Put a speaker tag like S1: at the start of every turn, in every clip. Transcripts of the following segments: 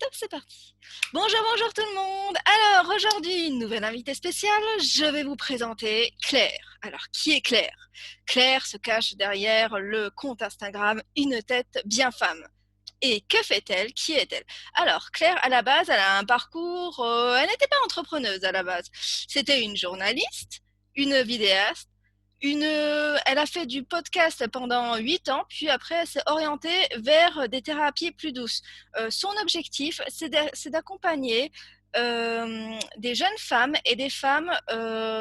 S1: Top, c'est parti. Bonjour tout le monde. Alors aujourd'hui, une nouvelle invitée spéciale. Je vais vous présenter Claire. Alors qui est Claire? Claire se cache derrière le compte Instagram Une tête bien femme. Et que fait-elle? Qui est-elle? Alors Claire, à la base, elle a un parcours. Elle n'était pas entrepreneuse à la base. C'était une journaliste, une vidéaste. Elle a fait du podcast pendant 8 ans, puis après elle s'est orientée vers des thérapies plus douces. Son objectif, c'est d'accompagner des jeunes femmes et des femmes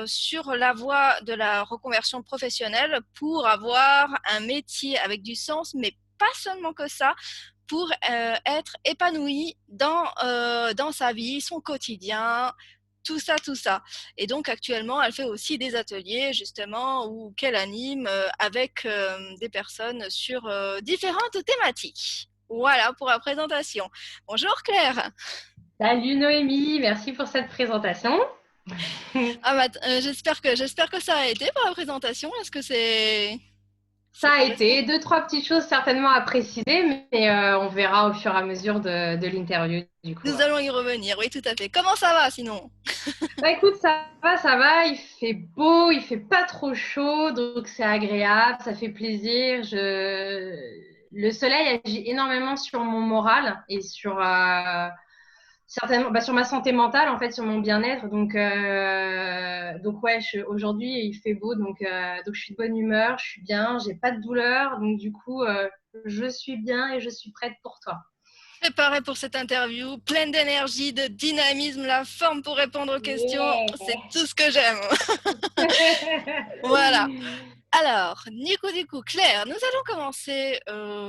S1: sur la voie de la reconversion professionnelle pour avoir un métier avec du sens, mais pas seulement que ça, pour être épanouie dans sa vie, son quotidien, tout ça, tout ça. Et donc actuellement, elle fait aussi des ateliers justement où qu'elle anime avec des personnes sur différentes thématiques. Voilà pour la présentation. Bonjour Claire.
S2: Salut Noémie, merci pour cette présentation.
S1: Ah, bah, j'espère que ça a été pour la présentation. Est-ce que ça
S2: Ça a
S1: correspond?
S2: été deux, trois petites choses certainement à préciser, mais on verra au fur et à mesure de l'interview du coup.
S1: Nous allons y revenir. Oui, tout à fait. Comment ça va sinon?
S2: Bah écoute, ça va, il fait beau, il fait pas trop chaud, donc c'est agréable, ça fait plaisir. Le soleil agit énormément sur mon moral et sur certainement sur ma santé mentale, en fait, sur mon bien-être. Donc ouais, aujourd'hui, il fait beau, donc je suis de bonne humeur, je suis bien, j'ai pas de douleur. Donc du coup, je suis bien et je suis prête pour toi.
S1: Préparée pour cette interview, pleine d'énergie, de dynamisme, la forme pour répondre aux questions, c'est tout ce que j'aime. Voilà. Alors, du coup, Claire, nous allons commencer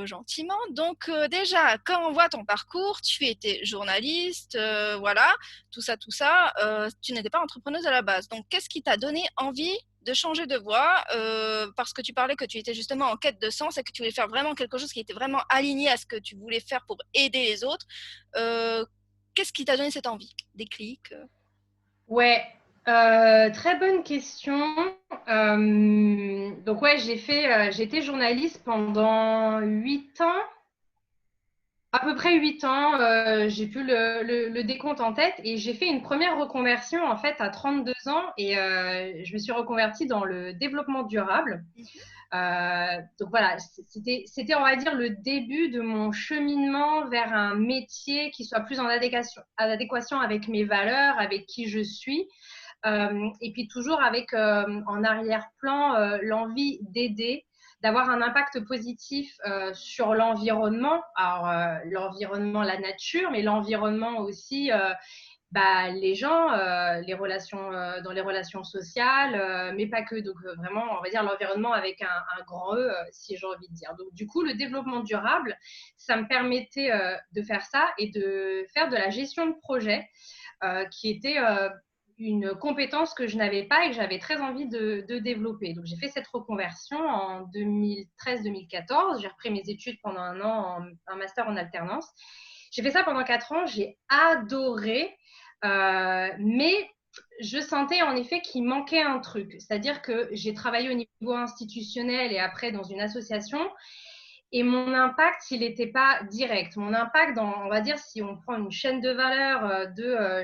S1: gentiment. Donc, déjà, quand on voit ton parcours, tu étais journaliste, voilà, tout ça. Tu n'étais pas entrepreneuse à la base. Donc, qu'est-ce qui t'a donné envie de changer de voie parce que tu parlais que tu étais justement en quête de sens et que tu voulais faire vraiment quelque chose qui était vraiment aligné à ce que tu voulais faire pour aider les autres. Euh, Qu'est-ce qui t'a donné cette envie? Des clics?
S2: Ouais, très bonne question. Donc ouais, j'ai été journaliste pendant 8 ans. À peu près 8 ans, j'ai plus le décompte en tête et j'ai fait une première reconversion en fait à 32 ans et je me suis reconvertie dans le développement durable. Donc voilà, c'était, on va dire, le début de mon cheminement vers un métier qui soit plus en adéquation avec mes valeurs, avec qui je suis. Et puis toujours avec en arrière-plan l'envie d'aider, d'avoir un impact positif sur l'environnement. Alors l'environnement, la nature, mais l'environnement aussi, les gens, les relations dans les relations sociales, mais pas que. Donc vraiment, on va dire l'environnement avec un grand E, si j'ai envie de dire. Donc du coup, le développement durable, ça me permettait de faire ça et de faire de la gestion de projet, qui était une compétence que je n'avais pas et que j'avais très envie de développer. Donc, j'ai fait cette reconversion en 2013-2014. J'ai repris mes études pendant un an, un master en alternance. J'ai fait ça pendant 4 ans. J'ai adoré, mais je sentais en effet qu'il manquait un truc. C'est-à-dire que j'ai travaillé au niveau institutionnel et après dans une association. Et mon impact, il n'était pas direct. Mon impact, on va dire, si on prend une chaîne de valeur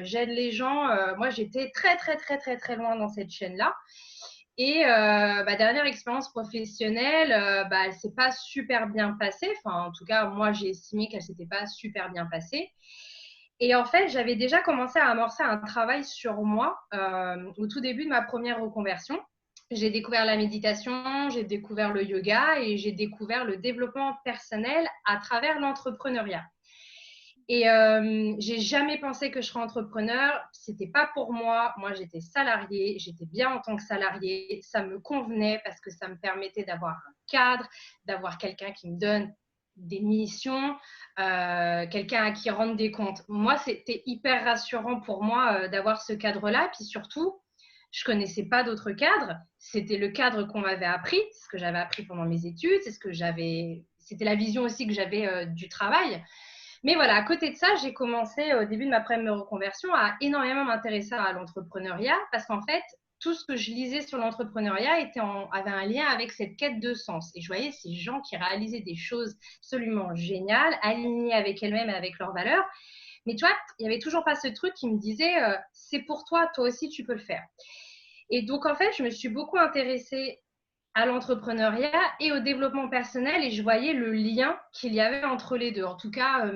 S2: j'aide les gens, moi, j'étais très, très, très, très, très loin dans cette chaîne-là. Et dernière expérience professionnelle, elle ne s'est pas super bien passée. Enfin, en tout cas, moi, j'ai estimé qu'elle ne s'était pas super bien passée. Et en fait, j'avais déjà commencé à amorcer un travail sur moi au tout début de ma première reconversion. J'ai découvert la méditation, j'ai découvert le yoga et j'ai découvert le développement personnel à travers l'entrepreneuriat. Et j'ai jamais pensé que je serais entrepreneur. C'était pas pour moi. Moi, j'étais salariée. J'étais bien en tant que salariée. Ça me convenait parce que ça me permettait d'avoir un cadre, d'avoir quelqu'un qui me donne des missions, quelqu'un à qui rendre des comptes. Moi, c'était hyper rassurant pour moi d'avoir ce cadre-là. Puis surtout, je connaissais pas d'autres cadres. C'était le cadre qu'on m'avait appris, ce que j'avais appris pendant mes études, c'était la vision aussi que j'avais du travail. Mais voilà, à côté de ça, j'ai commencé au début de ma première reconversion à énormément m'intéresser à l'entrepreneuriat parce qu'en fait, tout ce que je lisais sur l'entrepreneuriat avait un lien avec cette quête de sens. Et je voyais ces gens qui réalisaient des choses absolument géniales, alignées avec elles-mêmes et avec leurs valeurs, Mais tu vois, il n'y avait toujours pas ce truc qui me disait c'est pour toi, toi aussi, tu peux le faire. Et donc, en fait, je me suis beaucoup intéressée à l'entrepreneuriat et au développement personnel et je voyais le lien qu'il y avait entre les deux. En tout cas,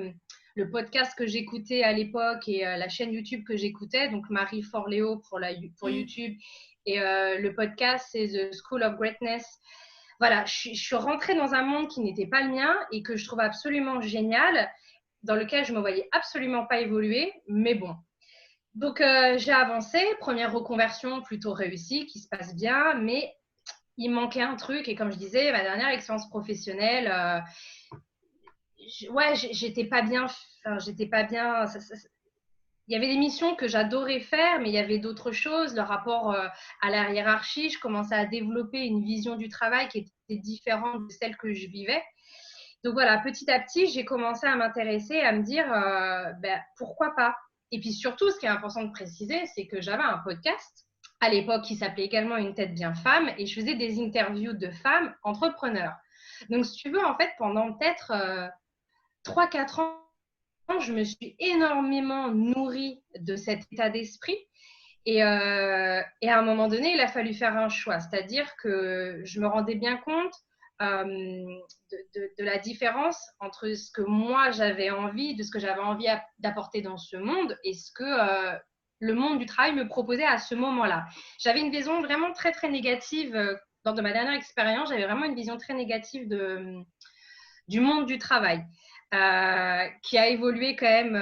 S2: le podcast que j'écoutais à l'époque et la chaîne YouTube que j'écoutais, donc Marie Forleo pour YouTube et le podcast, c'est The School of Greatness. Voilà, je suis rentrée dans un monde qui n'était pas le mien et que je trouve absolument génial, dans lequel je ne me voyais absolument pas évoluer, mais bon. Donc, j'ai avancé, première reconversion plutôt réussie, qui se passe bien, mais il manquait un truc. Et comme je disais, ma dernière expérience professionnelle, j'étais pas bien. Enfin, j'étais pas bien. Il y avait des missions que j'adorais faire, mais il y avait d'autres choses. Le rapport à la hiérarchie, je commençais à développer une vision du travail qui était différente de celle que je vivais. Donc voilà, petit à petit, j'ai commencé à m'intéresser, à me dire pourquoi pas. Et puis surtout, ce qui est important de préciser, c'est que j'avais un podcast à l'époque qui s'appelait également Une tête bien femme et je faisais des interviews de femmes entrepreneurs. Donc si tu veux, en fait, pendant peut-être 3-4 ans, je me suis énormément nourrie de cet état d'esprit. Et à un moment donné, il a fallu faire un choix. C'est-à-dire que je me rendais bien compte de la différence entre ce que moi j'avais envie, de ce que j'avais envie d'apporter dans ce monde et ce que le monde du travail me proposait à ce moment-là. J'avais une vision vraiment très très négative. Lors de ma dernière expérience, j'avais vraiment une vision très négative du monde du travail. Qui a évolué quand même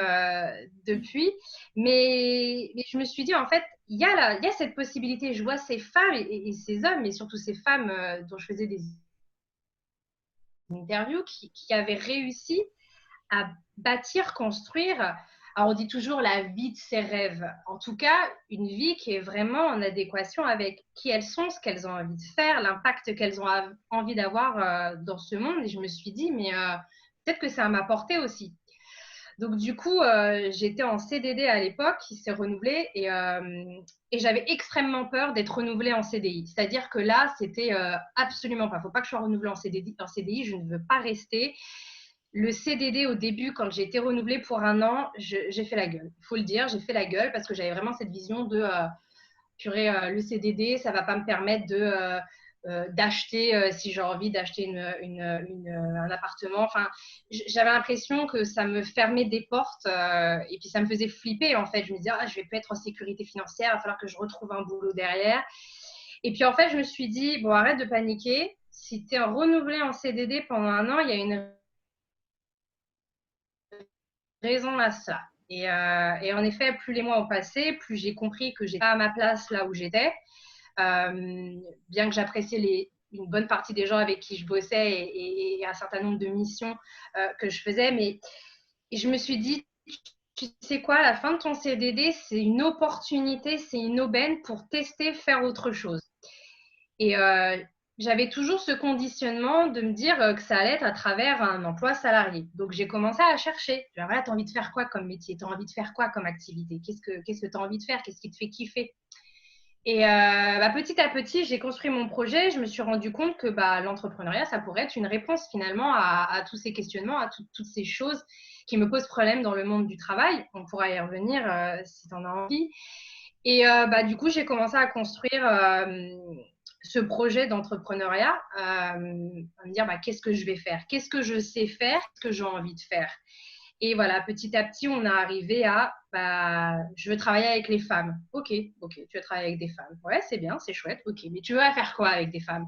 S2: depuis. Mais je me suis dit, en fait, il y a cette possibilité. Je vois ces femmes et ces hommes, mais surtout ces femmes dont je faisais des interviews qui avaient réussi à bâtir, construire. Alors, on dit toujours la vie de ses rêves. En tout cas, une vie qui est vraiment en adéquation avec qui elles sont, ce qu'elles ont envie de faire, l'impact qu'elles ont envie d'avoir dans ce monde. Et je me suis dit, mais peut-être que ça m'a apporté aussi. Donc, du coup, j'étais en CDD à l'époque qui s'est renouvelé et j'avais extrêmement peur d'être renouvelée en CDI. C'est-à-dire que là, c'était absolument pas. Il ne faut pas que je sois renouvelée en CDI, je ne veux pas rester. Le CDD au début, quand j'ai été renouvelée pour 1 an, j'ai fait la gueule. Il faut le dire, j'ai fait la gueule parce que j'avais vraiment cette vision de purée, le CDD, ça ne va pas me permettre d'acheter, si j'ai envie d'acheter un appartement. Enfin, j'avais l'impression que ça me fermait des portes et puis ça me faisait flipper en fait. Je me disais, je vais plus être en sécurité financière, il va falloir que je retrouve un boulot derrière. Et puis en fait, je me suis dit, bon, arrête de paniquer. Si tu es renouvelé en CDD pendant 1 an, il y a une raison à ça. Et en effet, plus les mois ont passé, plus j'ai compris que j'étais pas à ma place là où j'étais. Bien que j'appréciais une bonne partie des gens avec qui je bossais et un certain nombre de missions que je faisais, mais je me suis dit, tu sais quoi, à la fin de ton CDD, c'est une opportunité, c'est une aubaine pour tester, faire autre chose. Et j'avais toujours ce conditionnement de me dire que ça allait être à travers un emploi salarié. Donc, j'ai commencé à chercher. Tu as envie de faire quoi comme métier? Tu as envie de faire quoi comme activité? Qu'est-ce que tu as envie de faire? Qu'est-ce qui te fait kiffer? Et petit à petit, j'ai construit mon projet. Je me suis rendu compte que l'entrepreneuriat, ça pourrait être une réponse finalement à tous ces questionnements, à toutes ces choses qui me posent problème dans le monde du travail. On pourra y revenir si tu en as envie. Et du coup, j'ai commencé à construire ce projet d'entrepreneuriat, à me dire qu'est-ce que je vais faire? Qu'est-ce que je sais faire? Qu'est-ce que j'ai envie de faire? Et voilà, petit à petit, on est arrivé à je veux travailler avec les femmes. Ok, tu veux travailler avec des femmes. Ouais, c'est bien, c'est chouette. Ok, mais tu veux faire quoi avec des femmes?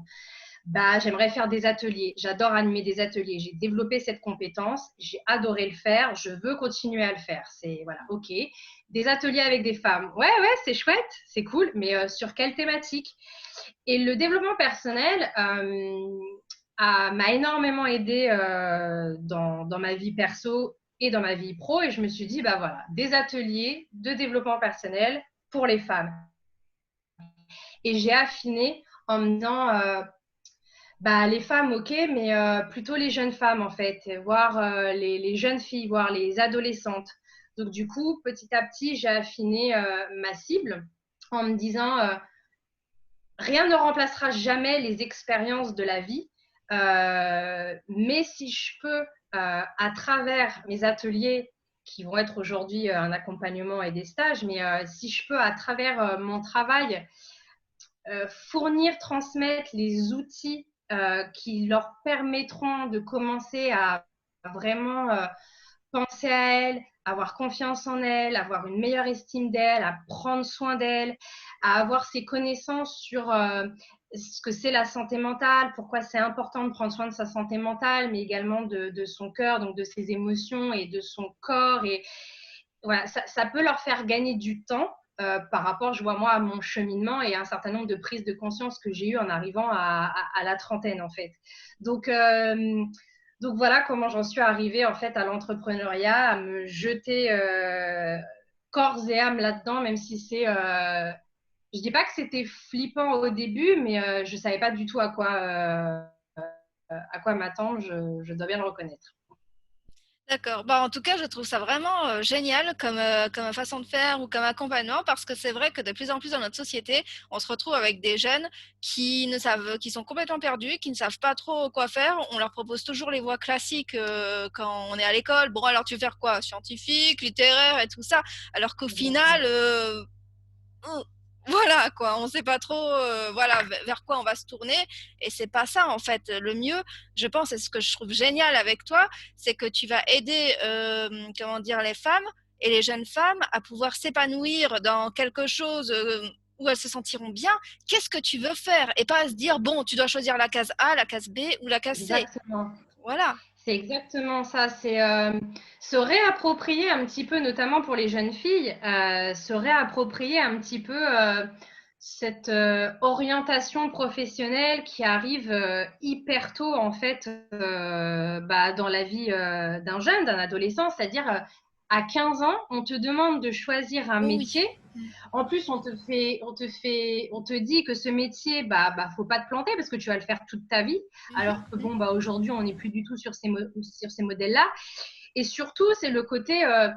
S2: J'aimerais faire des ateliers. J'adore animer des ateliers. J'ai développé cette compétence. J'ai adoré le faire. Je veux continuer à le faire. C'est voilà, ok. Des ateliers avec des femmes. Ouais, c'est chouette, c'est cool. Mais sur quelle thématique? Et le développement personnel m'a énormément aidé dans ma vie perso et dans ma vie pro. Et je me suis dit, voilà, des ateliers de développement personnel pour les femmes. Et j'ai affiné en me disant, les femmes, ok, mais plutôt les jeunes femmes, en fait, voire les jeunes filles, voire les adolescentes. Donc, du coup, petit à petit, j'ai affiné ma cible en me disant, rien ne remplacera jamais les expériences de la vie, mais si je peux, à travers mes ateliers qui vont être aujourd'hui un accompagnement et des stages. Mais si je peux, à travers mon travail, fournir, transmettre les outils qui leur permettront de commencer à vraiment penser à elle, avoir confiance en elle, avoir une meilleure estime d'elle, à prendre soin d'elle, à avoir ses connaissances sur ce que c'est la santé mentale, pourquoi c'est important de prendre soin de sa santé mentale, mais également de son cœur, donc de ses émotions et de son corps. Et voilà, ça peut leur faire gagner du temps par rapport, je vois moi, à mon cheminement et à un certain nombre de prises de conscience que j'ai eues en arrivant à la trentaine, en fait. Donc, donc voilà comment j'en suis arrivée en fait à l'entrepreneuriat, à me jeter corps et âme là-dedans, même si c'est, je dis pas que c'était flippant au début, mais je savais pas du tout à quoi m'attendre. Je dois bien le reconnaître.
S1: D'accord. Bah, en tout cas, je trouve ça vraiment génial comme façon de faire ou comme accompagnement parce que c'est vrai que de plus en plus dans notre société, on se retrouve avec des jeunes qui sont complètement perdus, qui ne savent pas trop quoi faire. On leur propose toujours les voies classiques quand on est à l'école. Bon, alors tu veux faire quoi? Scientifique, littéraire et tout ça. Alors qu'au final,
S2: Exactement.
S1: oh, voilà quoi, on sait pas trop voilà vers quoi on va se tourner et c'est pas ça en fait. Le mieux, je pense, et ce que je trouve génial avec toi, c'est que tu vas aider comment dire les femmes et les jeunes femmes à pouvoir s'épanouir dans quelque chose où elles se sentiront bien. Qu'est-ce que tu veux faire et pas à se dire bon, tu dois choisir la case A, la case B ou la case C.
S2: Exactement.
S1: Voilà.
S2: C'est exactement ça. C'est se réapproprier un petit peu, notamment pour les jeunes filles, se réapproprier un petit peu cette orientation professionnelle qui arrive hyper tôt en fait dans la vie d'un jeune, d'un adolescent. C'est-à-dire à 15 ans, on te demande de choisir un
S1: Oh oui.
S2: métier. En plus, on te dit que ce métier, faut pas te planter parce que tu vas le faire toute ta vie. Alors que
S1: Mhm.
S2: bon, aujourd'hui, on n'est plus du tout sur ces modèles-là. Et surtout, c'est le côté, à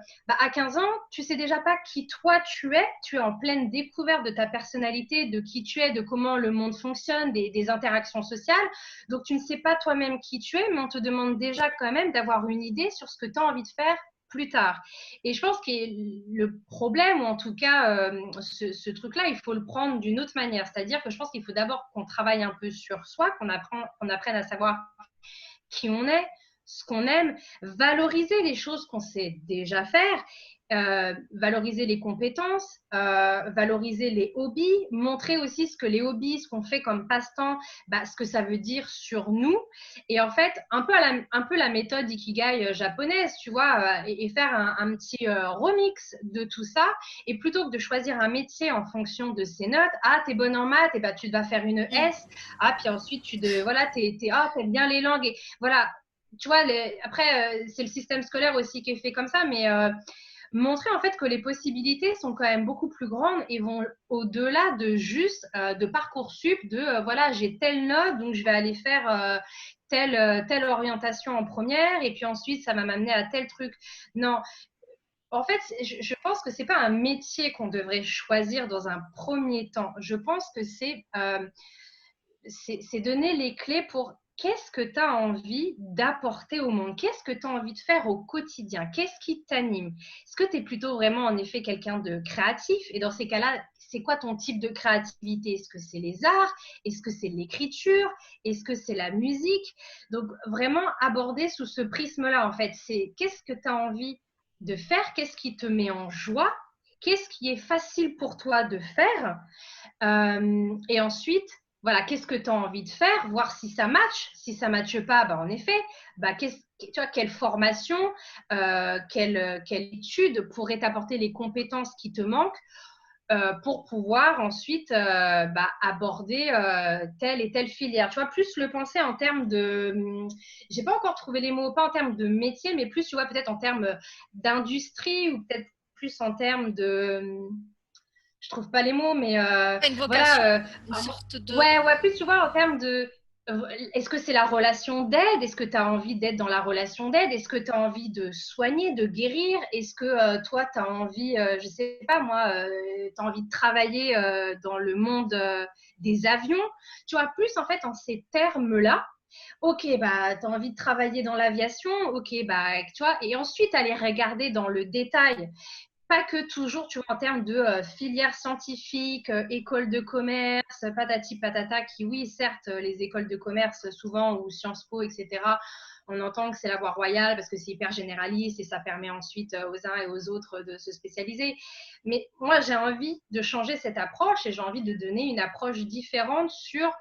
S2: 15 ans, tu sais déjà pas qui toi tu es en pleine découverte de ta personnalité, de qui tu es, de comment le monde fonctionne, des interactions sociales. Donc, tu ne sais pas toi-même qui tu es, mais on te demande déjà quand même d'avoir une idée sur ce que tu as envie de faire plus tard. Et je pense que le problème, ou en tout cas ce truc-là, il faut le prendre d'une autre manière. C'est-à-dire que je pense qu'il faut d'abord qu'on travaille un peu sur soi, qu'on apprenne à savoir qui on est, ce qu'on aime, valoriser les choses qu'on sait déjà faire, valoriser les compétences, valoriser les hobbies, montrer aussi ce que les hobbies, ce qu'on fait comme passe-temps, ce que ça veut dire sur nous. Et en fait, un peu la méthode Ikigai japonaise, tu vois, et faire un petit remix de tout ça. Et plutôt que de choisir un métier en fonction de ses notes, ah, t'es bonne en maths, et tu vas faire une S. Ah, puis ensuite, voilà, t'aimes bien les langues. Et voilà, tu vois, après, c'est le système scolaire aussi qui est fait comme ça, mais montrer en fait que les possibilités sont quand même beaucoup plus grandes et vont au-delà de juste de Parcoursup, de voilà, j'ai telle note, donc je vais aller faire telle orientation en première, et puis ensuite, ça va m'amener à tel truc. Non, en fait, je pense que c'est pas un métier qu'on devrait choisir dans un premier temps. Je pense que c'est donner les clés pour qu'est-ce que tu as envie d'apporter au monde, qu'est-ce que tu as envie de faire au quotidien, qu'est-ce qui t'anime. Est-ce que tu es plutôt vraiment en effet quelqu'un de créatif? Et dans ces cas-là, c'est quoi ton type de créativité? Est-ce que c'est les arts? Est-ce que c'est l'écriture? Est-ce que c'est la musique? Donc vraiment aborder sous ce prisme-là, en fait, c'est qu'est-ce que tu as envie de faire? Qu'est-ce qui te met en joie? Qu'est-ce qui est facile pour toi de faire? Et ensuite, voilà, qu'est-ce que tu as envie de faire, voir si ça match. Si ça ne matche pas, en effet, tu vois, quelle formation, quelle étude pourrait t'apporter les compétences qui te manquent pour pouvoir ensuite aborder telle et telle filière. Tu vois, plus le penser en termes de, j'ai pas encore trouvé les mots, pas en termes de métier, mais plus, tu vois, peut-être en termes d'industrie ou peut-être plus en termes de, je trouve pas les mots, mais
S1: Une vocation,
S2: voilà.
S1: une sorte de
S2: Ouais, plus tu vois en termes de. Est-ce que c'est la relation d'aide? Est-ce que tu as envie d'être dans la relation d'aide? Est-ce que tu as envie de soigner, de guérir? Est-ce que toi, tu as envie, je sais pas moi, tu as envie de travailler dans le monde des avions? Tu vois, plus en fait en ces termes-là. Ok, bah, tu as envie de travailler dans l'aviation, ok, bah, tu vois, et ensuite aller regarder dans le détail, pas que toujours, tu vois, en termes de filière scientifique, école de commerce, patati patata, qui, oui, certes, les écoles de commerce, souvent, ou Sciences Po, etc., on entend que c'est la voie royale parce que c'est hyper généraliste et ça permet ensuite aux uns et aux autres de se spécialiser. Mais moi, j'ai envie de changer cette approche et j'ai envie de donner une approche différente sur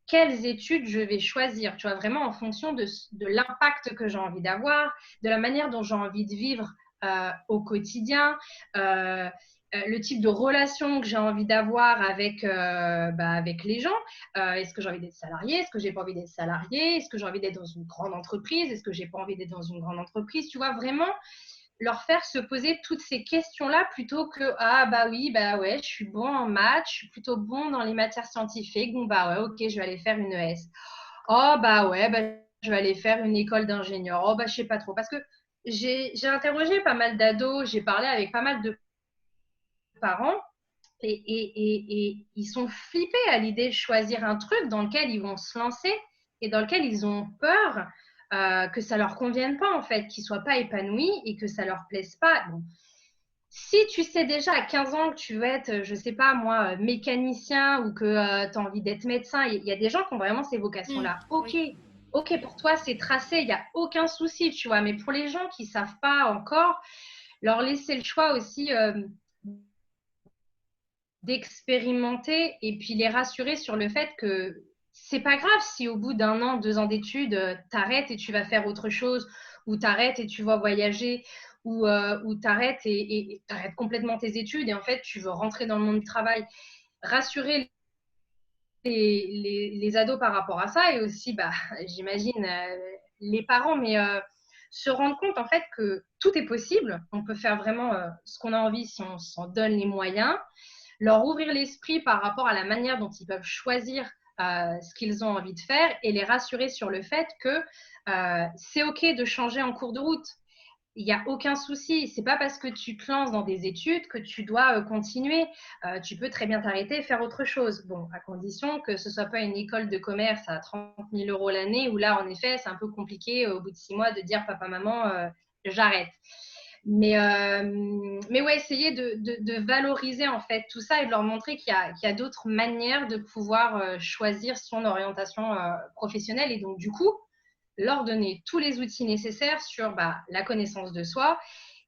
S2: quelles études je vais choisir, tu vois, vraiment en fonction de l'impact que j'ai envie d'avoir, de la manière dont j'ai envie de vivre au quotidien, le type de relation que j'ai envie d'avoir avec les gens. Est-ce que j'ai envie d'être salarié? Est-ce que j'ai pas envie d'être salarié? Est-ce que j'ai envie d'être dans une grande entreprise? Est-ce que j'ai pas envie d'être dans une grande entreprise? Tu vois, vraiment leur faire se poser toutes ces questions-là plutôt que ah bah oui, bah ouais, je suis bon en maths, je suis plutôt bon dans les matières scientifiques, bon bah ouais, ok, je vais aller faire une ES. Oh bah ouais, bah, je vais aller faire une école d'ingénieur. Oh bah je sais pas trop. Parce que j'ai interrogé pas mal d'ados, j'ai parlé avec pas mal de parents et ils sont flippés à l'idée de choisir un truc dans lequel ils vont se lancer et dans lequel ils ont peur que ça leur convienne pas en fait, qu'ils soient pas épanouis et que ça leur plaise pas. Bon. Si tu sais déjà à 15 ans que tu veux être, je sais pas moi, mécanicien ou que tu as envie d'être médecin, il y a des gens qui ont vraiment ces vocations-là. Ok,
S1: Oui.
S2: ok, pour toi c'est tracé, il n'y a aucun souci, tu vois. Mais pour les gens qui savent pas encore, leur laisser le choix aussi d'expérimenter et puis les rassurer sur le fait que c'est pas grave si au bout d'un an, 2 ans d'études, t'arrêtes et tu vas faire autre chose, ou t'arrêtes et tu vas voyager, ou t'arrêtes et t'arrêtes complètement tes études et en fait tu veux rentrer dans le monde du travail. Rassurer les ados par rapport à ça et aussi, bah, j'imagine, les parents, mais se rendre compte en fait que tout est possible. On peut faire vraiment ce qu'on a envie si on s'en donne les moyens, leur ouvrir l'esprit par rapport à la manière dont ils peuvent choisir ce qu'ils ont envie de faire et les rassurer sur le fait que c'est OK de changer en cours de route. Il n'y a aucun souci. C'est pas parce que tu te lances dans des études que tu dois continuer. Tu peux très bien t'arrêter et faire autre chose. Bon, à condition que ce soit pas une école de commerce à 30 000 euros l'année où là, en effet, c'est un peu compliqué au bout de 6 mois de dire papa, maman, j'arrête. Mais ouais, essayer de valoriser en fait tout ça et de leur montrer qu'il y a d'autres manières de pouvoir choisir son orientation professionnelle et donc du coup, leur donner tous les outils nécessaires sur la connaissance de soi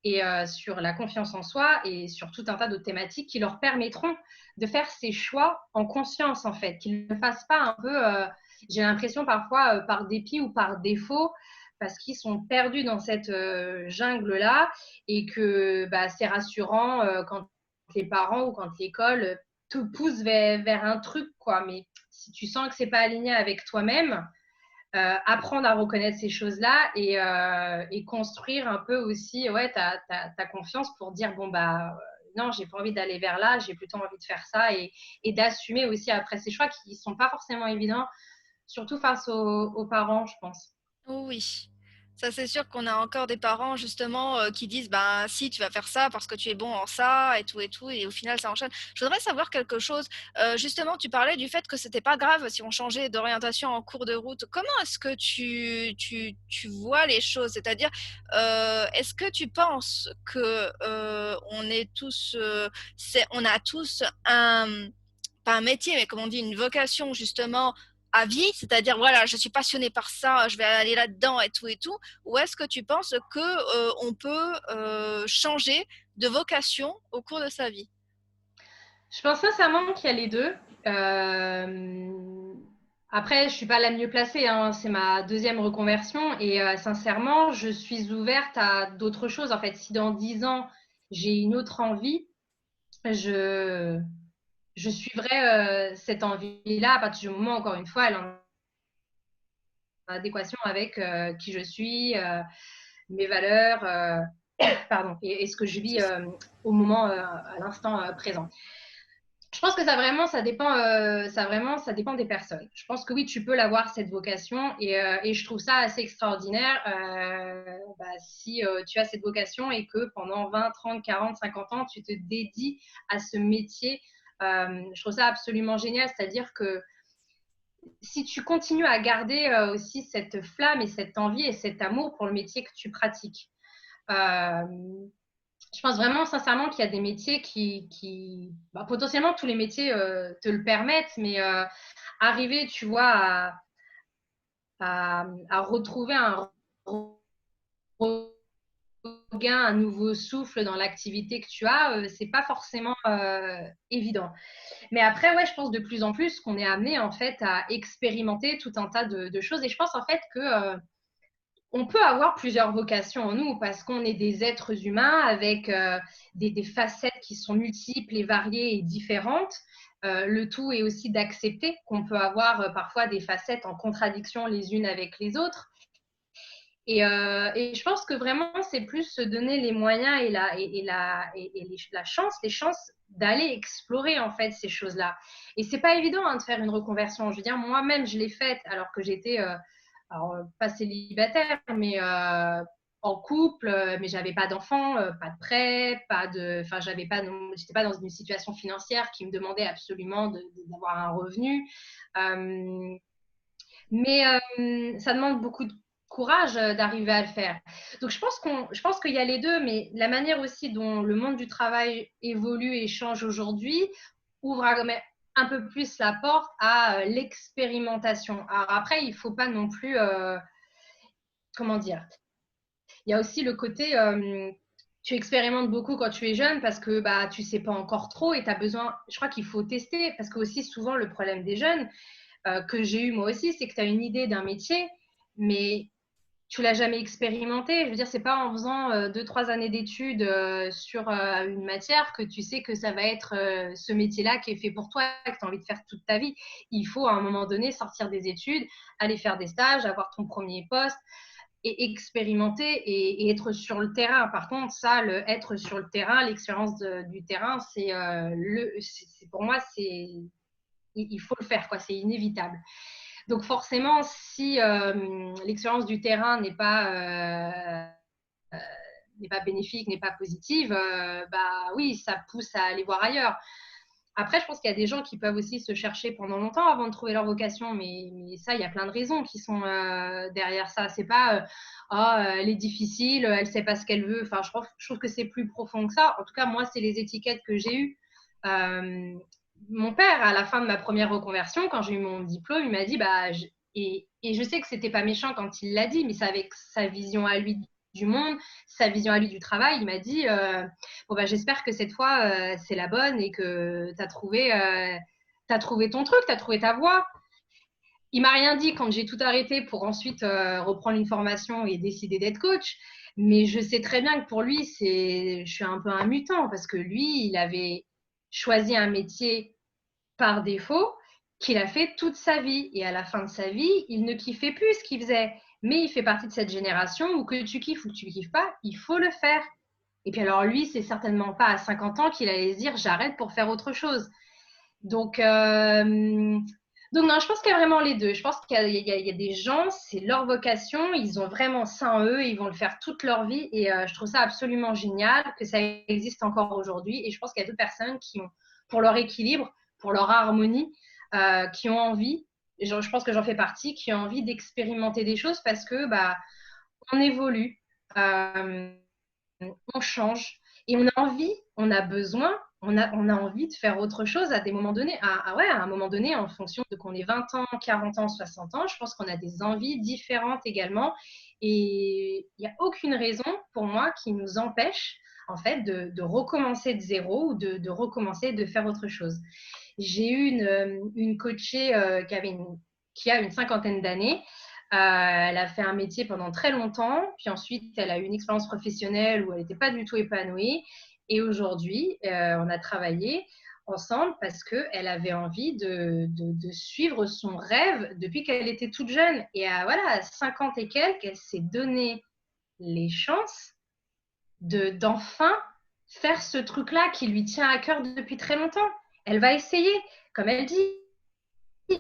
S2: et sur la confiance en soi et sur tout un tas d'autres thématiques qui leur permettront de faire ces choix en conscience en fait, qu'ils ne fassent pas un peu, j'ai l'impression parfois par dépit ou par défaut, parce qu'ils sont perdus dans cette jungle-là et que c'est rassurant quand les parents ou quand l'école te pousse vers un truc, quoi. Mais si tu sens que c'est pas aligné avec toi-même, apprendre à reconnaître ces choses-là et construire un peu aussi ouais, ta confiance pour dire bon non, j'ai pas envie d'aller vers là, j'ai plutôt envie de faire ça et d'assumer aussi après ces choix qui sont pas forcément évidents, surtout face aux parents, je pense.
S1: Oh oui, ça c'est sûr qu'on a encore des parents justement qui disent ben si tu vas faire ça parce que tu es bon en ça et tout et au final ça enchaîne. Je voudrais savoir quelque chose. Justement, tu parlais du fait que c'était pas grave si on changeait d'orientation en cours de route. Comment est-ce que tu vois les choses? C'est-à-dire, est-ce que tu penses que on est tous, on a tous un pas un métier, mais comme on dit, une vocation justement à vie, c'est-à-dire voilà, je suis passionnée par ça, je vais aller là-dedans et tout, ou est-ce que tu penses que on peut changer de vocation au cours de sa vie?
S2: Je pense sincèrement qu'il y a les deux. Euh, Après, je suis pas la mieux placée, hein. C'est ma deuxième reconversion et sincèrement, je suis ouverte à d'autres choses. En fait, si dans 10 ans, j'ai une autre envie, je, je suivrai cette envie-là à partir du moment, encore une fois, elle est en adéquation avec qui je suis, mes valeurs, pardon, et ce que je vis au moment, à l'instant présent. Je pense que ça dépend des personnes. Je pense que oui, tu peux l'avoir cette vocation et je trouve ça assez extraordinaire si tu as cette vocation et que pendant 20, 30, 40, 50 ans, tu te dédies à ce métier. Je trouve ça absolument génial, c'est-à-dire que si tu continues à garder aussi cette flamme et cette envie et cet amour pour le métier que tu pratiques. Euh, je pense vraiment sincèrement qu'il y a des métiers potentiellement tous les métiers te le permettent, mais arriver, tu vois, à retrouver un regain, un nouveau souffle dans l'activité que tu as, c'est pas forcément évident. Mais après, ouais, je pense de plus en plus qu'on est amené en fait à expérimenter tout un tas de choses. Et je pense en fait que on peut avoir plusieurs vocations en nous parce qu'on est des êtres humains avec des facettes qui sont multiples et variées et différentes. Le tout est aussi d'accepter qu'on peut avoir parfois des facettes en contradiction les unes avec les autres. Et je pense que vraiment, c'est plus se donner les moyens la chance, les chances d'aller explorer en fait ces choses-là. Et c'est pas évident hein, de faire une reconversion. Je veux dire, moi-même, je l'ai faite alors que j'étais pas célibataire, mais en couple, mais j'avais pas d'enfants, pas de prêt, enfin, j'étais pas dans une situation financière qui me demandait absolument d'avoir un revenu. Euh, mais ça demande beaucoup de courage d'arriver à le faire. Donc je pense qu'il y a les deux, mais la manière aussi dont le monde du travail évolue et change aujourd'hui ouvre un peu plus la porte à l'expérimentation. Alors après, il ne faut pas non plus, comment dire, il y a aussi le côté, tu expérimentes beaucoup quand tu es jeune parce que bah, tu ne sais pas encore trop et tu as besoin, je crois qu'il faut tester, parce que aussi souvent le problème des jeunes, que j'ai eu moi aussi, c'est que tu as une idée d'un métier, mais tu l'as jamais expérimenté. Je veux dire, c'est pas en faisant 2-3 années d'études sur une matière que tu sais que ça va être ce métier-là qui est fait pour toi et que tu as envie de faire toute ta vie. Il faut à un moment donné sortir des études, aller faire des stages, avoir ton premier poste et expérimenter et être sur le terrain. Par contre, ça, être sur le terrain, l'expérience du terrain, pour moi, il faut le faire, quoi. C'est inévitable. Donc forcément, si l'expérience du terrain n'est pas bénéfique, n'est pas positive, bah oui, ça pousse à aller voir ailleurs. Après, je pense qu'il y a des gens qui peuvent aussi se chercher pendant longtemps avant de trouver leur vocation, mais ça, il y a plein de raisons qui sont derrière ça. C'est pas elle est difficile, elle sait pas ce qu'elle veut. Enfin, je trouve que c'est plus profond que ça. En tout cas, moi, c'est les étiquettes que j'ai eues. Mon père, à la fin de ma première reconversion, quand j'ai eu mon diplôme, il m'a dit et je sais que c'était pas méchant quand il l'a dit, mais c'est avec sa vision à lui du monde, sa vision à lui du travail. Il m'a dit bon, bah, j'espère que cette fois, c'est la bonne et que tu as trouvé ton truc, tu as trouvé ta voie. Il m'a rien dit quand j'ai tout arrêté pour ensuite reprendre une formation et décider d'être coach. Mais je sais très bien que pour lui, je suis un peu un mutant parce que lui, il avait choisi un métier par défaut qu'il a fait toute sa vie. Et à la fin de sa vie, il ne kiffait plus ce qu'il faisait. Mais il fait partie de cette génération où que tu kiffes ou que tu ne kiffes pas, il faut le faire. Et puis alors lui, c'est certainement pas à 50 ans qu'il allait se dire j'arrête pour faire autre chose. Donc, donc non, je pense qu'il y a vraiment les deux. Je pense qu'il y a des gens, c'est leur vocation, ils ont vraiment ça en eux, ils vont le faire toute leur vie. Et je trouve ça absolument génial que ça existe encore aujourd'hui. Et je pense qu'il y a d'autres personnes qui ont, pour leur équilibre, pour leur harmonie, qui ont envie, et je pense que j'en fais partie, qui ont envie d'expérimenter des choses parce que bah, on évolue. On change et on a envie, on a besoin, on a envie de faire autre chose à des moments donnés. Ouais, à un moment donné, en fonction de qu'on ait 20 ans, 40 ans, 60 ans, je pense qu'on a des envies différentes également. Et il n'y a aucune raison pour moi qui nous empêche en fait de recommencer de zéro ou de recommencer de faire autre chose. J'ai eu une coachée qui a une cinquantaine d'années. Elle a fait un métier pendant très longtemps, puis ensuite elle a eu une expérience professionnelle où elle n'était pas du tout épanouie. Et aujourd'hui, on a travaillé ensemble parce qu'elle avait envie de suivre son rêve depuis qu'elle était toute jeune. Et à 50 et quelques, elle s'est donné les chances d'enfin faire ce truc-là qui lui tient à cœur depuis très longtemps. Elle va essayer, comme elle dit,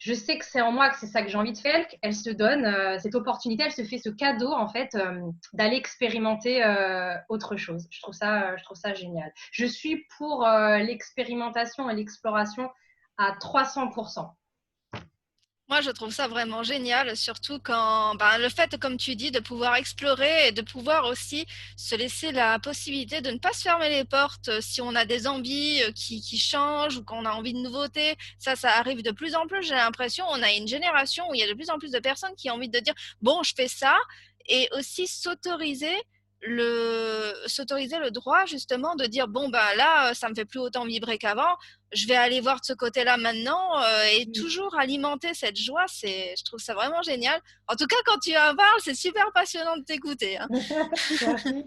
S2: je sais que c'est en moi, que c'est ça que j'ai envie de faire, elle se donne cette opportunité, elle se fait ce cadeau en fait d'aller expérimenter autre chose. Je trouve ça génial. Je suis pour l'expérimentation et l'exploration à 300%.
S1: Moi, je trouve ça vraiment génial, surtout quand ben, le fait, comme tu dis, de pouvoir explorer et de pouvoir aussi se laisser la possibilité de ne pas se fermer les portes si on a des envies qui changent ou qu'on a envie de nouveautés. Ça arrive de plus en plus, j'ai l'impression. On a une génération où il y a de plus en plus de personnes qui ont envie de dire, bon, je fais ça, et aussi s'autoriser le droit justement de dire, bon, ben là, ça me fait plus autant vibrer qu'avant, je vais aller voir de ce côté-là maintenant et toujours alimenter cette joie, je trouve ça vraiment génial. En tout cas, quand tu en parles, c'est super passionnant de t'écouter, hein.
S2: Merci.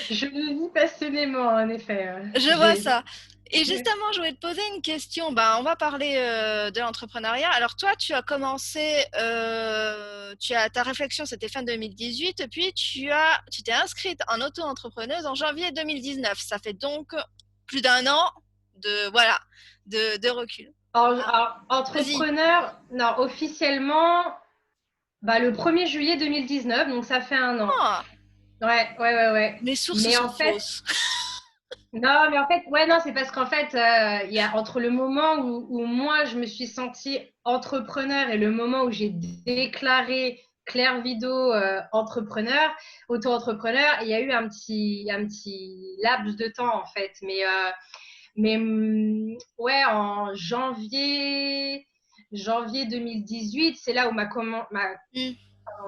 S2: Je le vis passionnément, en effet.
S1: Je vois ça. Et justement, je voulais te poser une question. Ben, on va parler de l'entrepreneuriat. Alors toi, tu as commencé, ta réflexion, c'était fin 2018, puis tu t'es inscrite en auto-entrepreneuse en janvier 2019. Ça fait donc plus d'un an voilà, de recul.
S2: Alors,
S1: Vas-y.
S2: entrepreneur, non, officiellement, bah, le 1er juillet 2019, donc ça fait un an.
S1: Ah,
S2: Ouais, ouais, ouais, ouais.
S1: mes sources
S2: Mais
S1: sont
S2: en fait,
S1: fausses.
S2: non, mais en fait, ouais, non, c'est parce qu'en fait, il y a entre le moment où moi, je me suis sentie entrepreneur et le moment où j'ai déclaré Claire Vido entrepreneur, auto-entrepreneur, il y a eu un petit laps de temps, en fait. Mais ouais, en janvier 2018, c'est là où
S1: Hmm,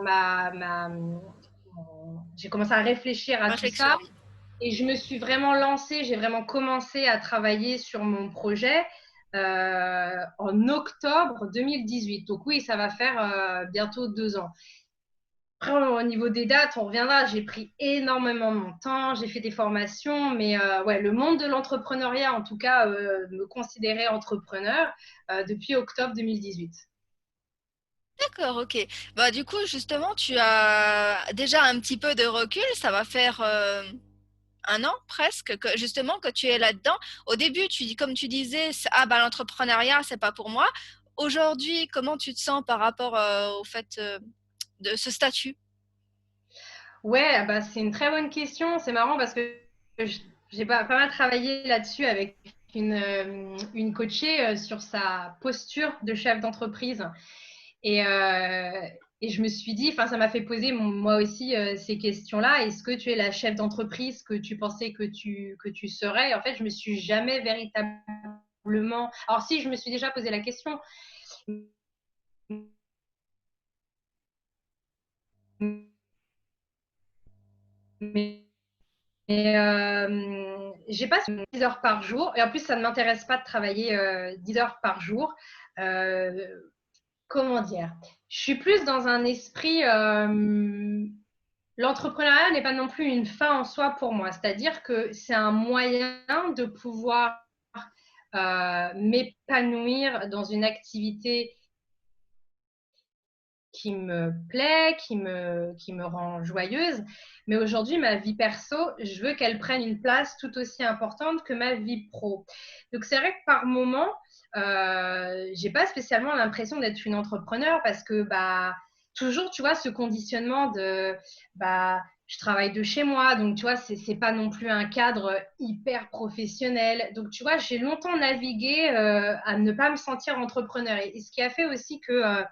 S2: ma, ma- j'ai commencé à réfléchir à tout
S1: réflexion,
S2: ça.
S1: oui.
S2: Et je me suis vraiment lancée, j'ai vraiment commencé à travailler sur mon projet en octobre 2018. Donc oui, ça va faire bientôt 2 ans. Après, au niveau des dates, on reviendra. J'ai pris énormément mon temps, j'ai fait des formations, mais ouais, le monde de l'entrepreneuriat, en tout cas, me considérait entrepreneur depuis octobre 2018.
S1: D'accord, ok. Bah, du coup, justement, tu as déjà un petit peu de recul. Ça va faire un an presque que justement que tu es là-dedans. Au début, comme tu disais, ah bah l'entrepreneuriat, c'est pas pour moi. Aujourd'hui, comment tu te sens par rapport au fait de ce statut?
S2: Ouais, bah, c'est une très bonne question. C'est marrant parce que j'ai pas mal travaillé là-dessus avec une coachée sur sa posture de chef d'entreprise. Et, euh, et je me suis dit, enfin, ça m'a fait poser moi aussi ces questions-là. Est-ce que tu es la chef d'entreprise que tu pensais que tu serais? En fait, je me suis jamais véritablement. Alors, si, je me suis déjà posé la question, mais j'ai pas 10 heures par jour. Et en plus, ça ne m'intéresse pas de travailler 10 heures par jour. Euh, Comment dire? Je suis plus dans un esprit. L'entrepreneuriat n'est pas non plus une fin en soi pour moi. C'est-à-dire que c'est un moyen de pouvoir m'épanouir dans une activité qui me plaît, qui me rend joyeuse. Mais aujourd'hui, ma vie perso, je veux qu'elle prenne une place tout aussi importante que ma vie pro. Donc c'est vrai que par moment, j'ai pas spécialement l'impression d'être une entrepreneur parce que bah toujours, tu vois, ce conditionnement de bah je travaille de chez moi, donc tu vois, c'est pas non plus un cadre hyper professionnel. Donc tu vois, j'ai longtemps navigué à ne pas me sentir entrepreneur. Et ce qui a fait aussi que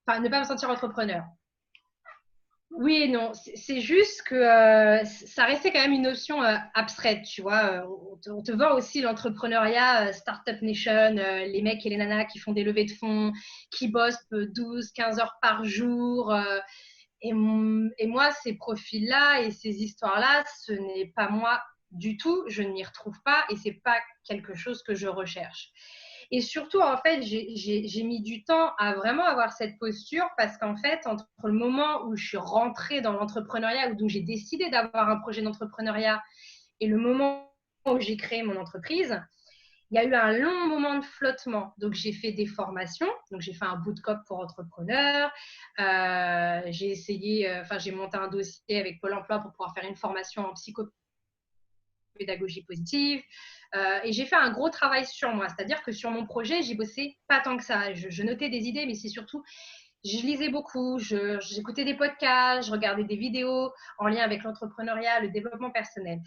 S2: enfin, ne pas me sentir entrepreneur. Oui et non, c'est juste que ça restait quand même une notion abstraite, tu vois. On te vend aussi l'entrepreneuriat Startup Nation, les mecs et les nanas qui font des levées de fonds, qui bossent 12, 15 heures par jour. Et moi, ces profils-là et ces histoires-là, ce n'est pas moi du tout. Je ne m'y retrouve pas et c'est pas quelque chose que je recherche. Et surtout, en fait, j'ai mis du temps à vraiment avoir cette posture parce qu'en fait, entre le moment où je suis rentrée dans l'entrepreneuriat, où j'ai décidé d'avoir un projet d'entrepreneuriat, et le moment où j'ai créé mon entreprise, il y a eu un long moment de flottement. Donc, j'ai fait des formations. Donc, j'ai fait un bootcamp pour entrepreneurs. J'ai essayé, j'ai monté un dossier avec Pôle emploi pour pouvoir faire une formation en psycho psychopédagogie positive. Et j'ai fait un gros travail sur moi. C'est-à-dire que sur mon projet, j'y bossais pas tant que ça. Je notais des idées, mais c'est surtout, je lisais beaucoup, j'écoutais des podcasts, je regardais des vidéos en lien avec l'entrepreneuriat, le développement personnel.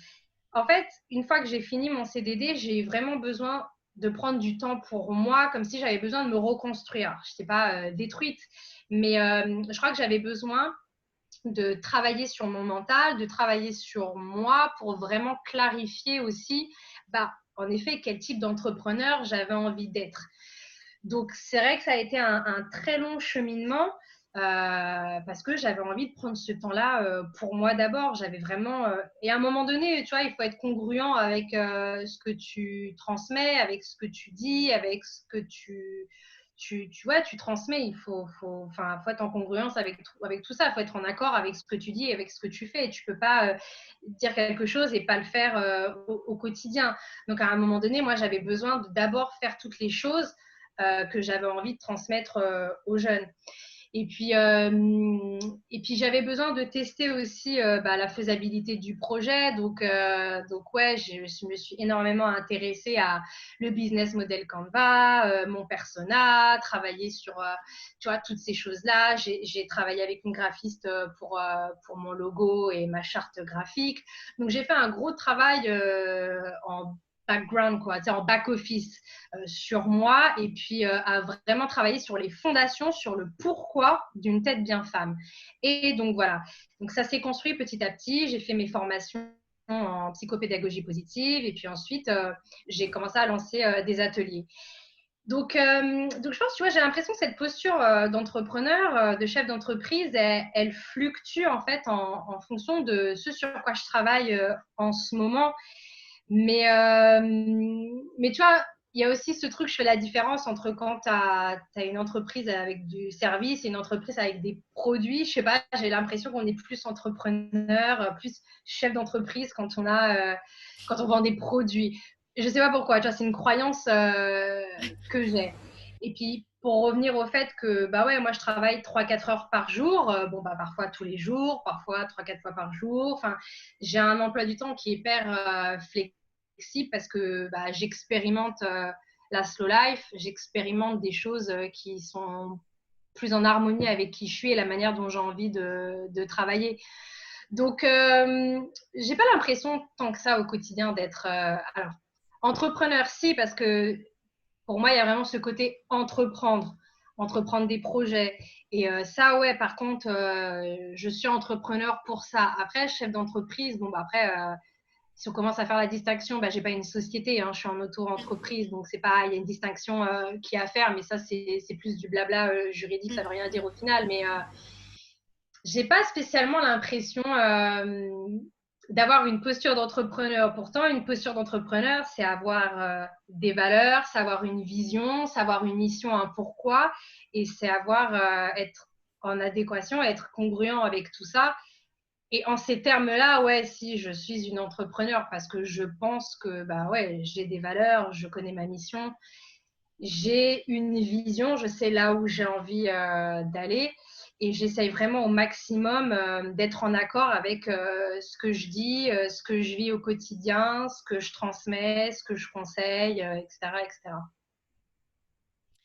S2: En fait, une fois que j'ai fini mon CDD, j'ai vraiment besoin de prendre du temps pour moi, comme si j'avais besoin de me reconstruire. Je n'étais pas détruite, mais je crois que j'avais besoin de travailler sur mon mental, de travailler sur moi pour vraiment clarifier aussi, en effet, quel type d'entrepreneur j'avais envie d'être. Donc, c'est vrai que ça a été un très long cheminement parce que j'avais envie de prendre ce temps-là pour moi d'abord. J'avais vraiment… et à un moment donné, tu vois, il faut être congruent avec ce que tu transmets, avec ce que tu dis, avec ce que tu vois, tu transmets. Il faut être en congruence avec tout ça. Il faut être en accord avec ce que tu dis et avec ce que tu fais. Et tu ne peux pas dire quelque chose et pas le faire au quotidien. Donc, à un moment donné, moi, j'avais besoin de d'abord faire toutes les choses que j'avais envie de transmettre aux jeunes. Et puis j'avais besoin de tester aussi la faisabilité du projet. Donc ouais, je me suis énormément intéressée à le business model Canva, mon persona, travailler sur tu vois, toutes ces choses-là. J'ai travaillé avec une graphiste pour mon logo et ma charte graphique. Donc j'ai fait un gros travail en background, quoi, en back-office sur moi et puis à vraiment travailler sur les fondations, sur le pourquoi d'une tête bien femme. Et donc voilà, donc ça s'est construit petit à petit. J'ai fait mes formations en psychopédagogie positive et puis ensuite j'ai commencé à lancer des ateliers. Donc je pense, tu vois, j'ai l'impression que cette posture d'entrepreneur, de chef d'entreprise, elle fluctue en fait en fonction de ce sur quoi je travaille en ce moment. Mais tu vois, il y a aussi ce truc, je fais la différence entre quand tu as une entreprise avec du service et une entreprise avec des produits. Je sais pas, j'ai l'impression qu'on est plus entrepreneur, plus chef d'entreprise quand on vend des produits. Je sais pas pourquoi, tu vois, c'est une croyance que j'ai. Et puis, pour revenir au fait que, ouais, moi, je travaille 3-4 heures par jour. Parfois tous les jours, parfois 3-4 fois par jour. Enfin, j'ai un emploi du temps qui est hyper flexible parce que j'expérimente la slow life, j'expérimente des choses qui sont plus en harmonie avec qui je suis et la manière dont j'ai envie de travailler. Donc, j'ai pas l'impression tant que ça au quotidien d'être… alors, entrepreneur, si, parce que pour moi, il y a vraiment ce côté entreprendre des projets. Et ça, ouais, par contre, je suis entrepreneur pour ça. Après, chef d'entreprise, après, si on commence à faire la distinction, j'ai pas une société, hein, je suis en auto-entreprise, donc c'est pas, il y a une distinction qui est à faire, mais ça, c'est plus du blabla juridique, ça veut rien dire au final, mais j'ai pas spécialement l'impression d'avoir une posture d'entrepreneur. Pourtant, une posture d'entrepreneur, c'est avoir des valeurs, savoir une vision, savoir une mission, un pourquoi, et c'est être en adéquation, être congruent avec tout ça. Et en ces termes-là, ouais, si je suis une entrepreneur parce que je pense que ouais, j'ai des valeurs, je connais ma mission, j'ai une vision, je sais là où j'ai envie d'aller et j'essaye vraiment au maximum d'être en accord avec ce que je dis, ce que je vis au quotidien, ce que je transmets, ce que je conseille, etc., etc.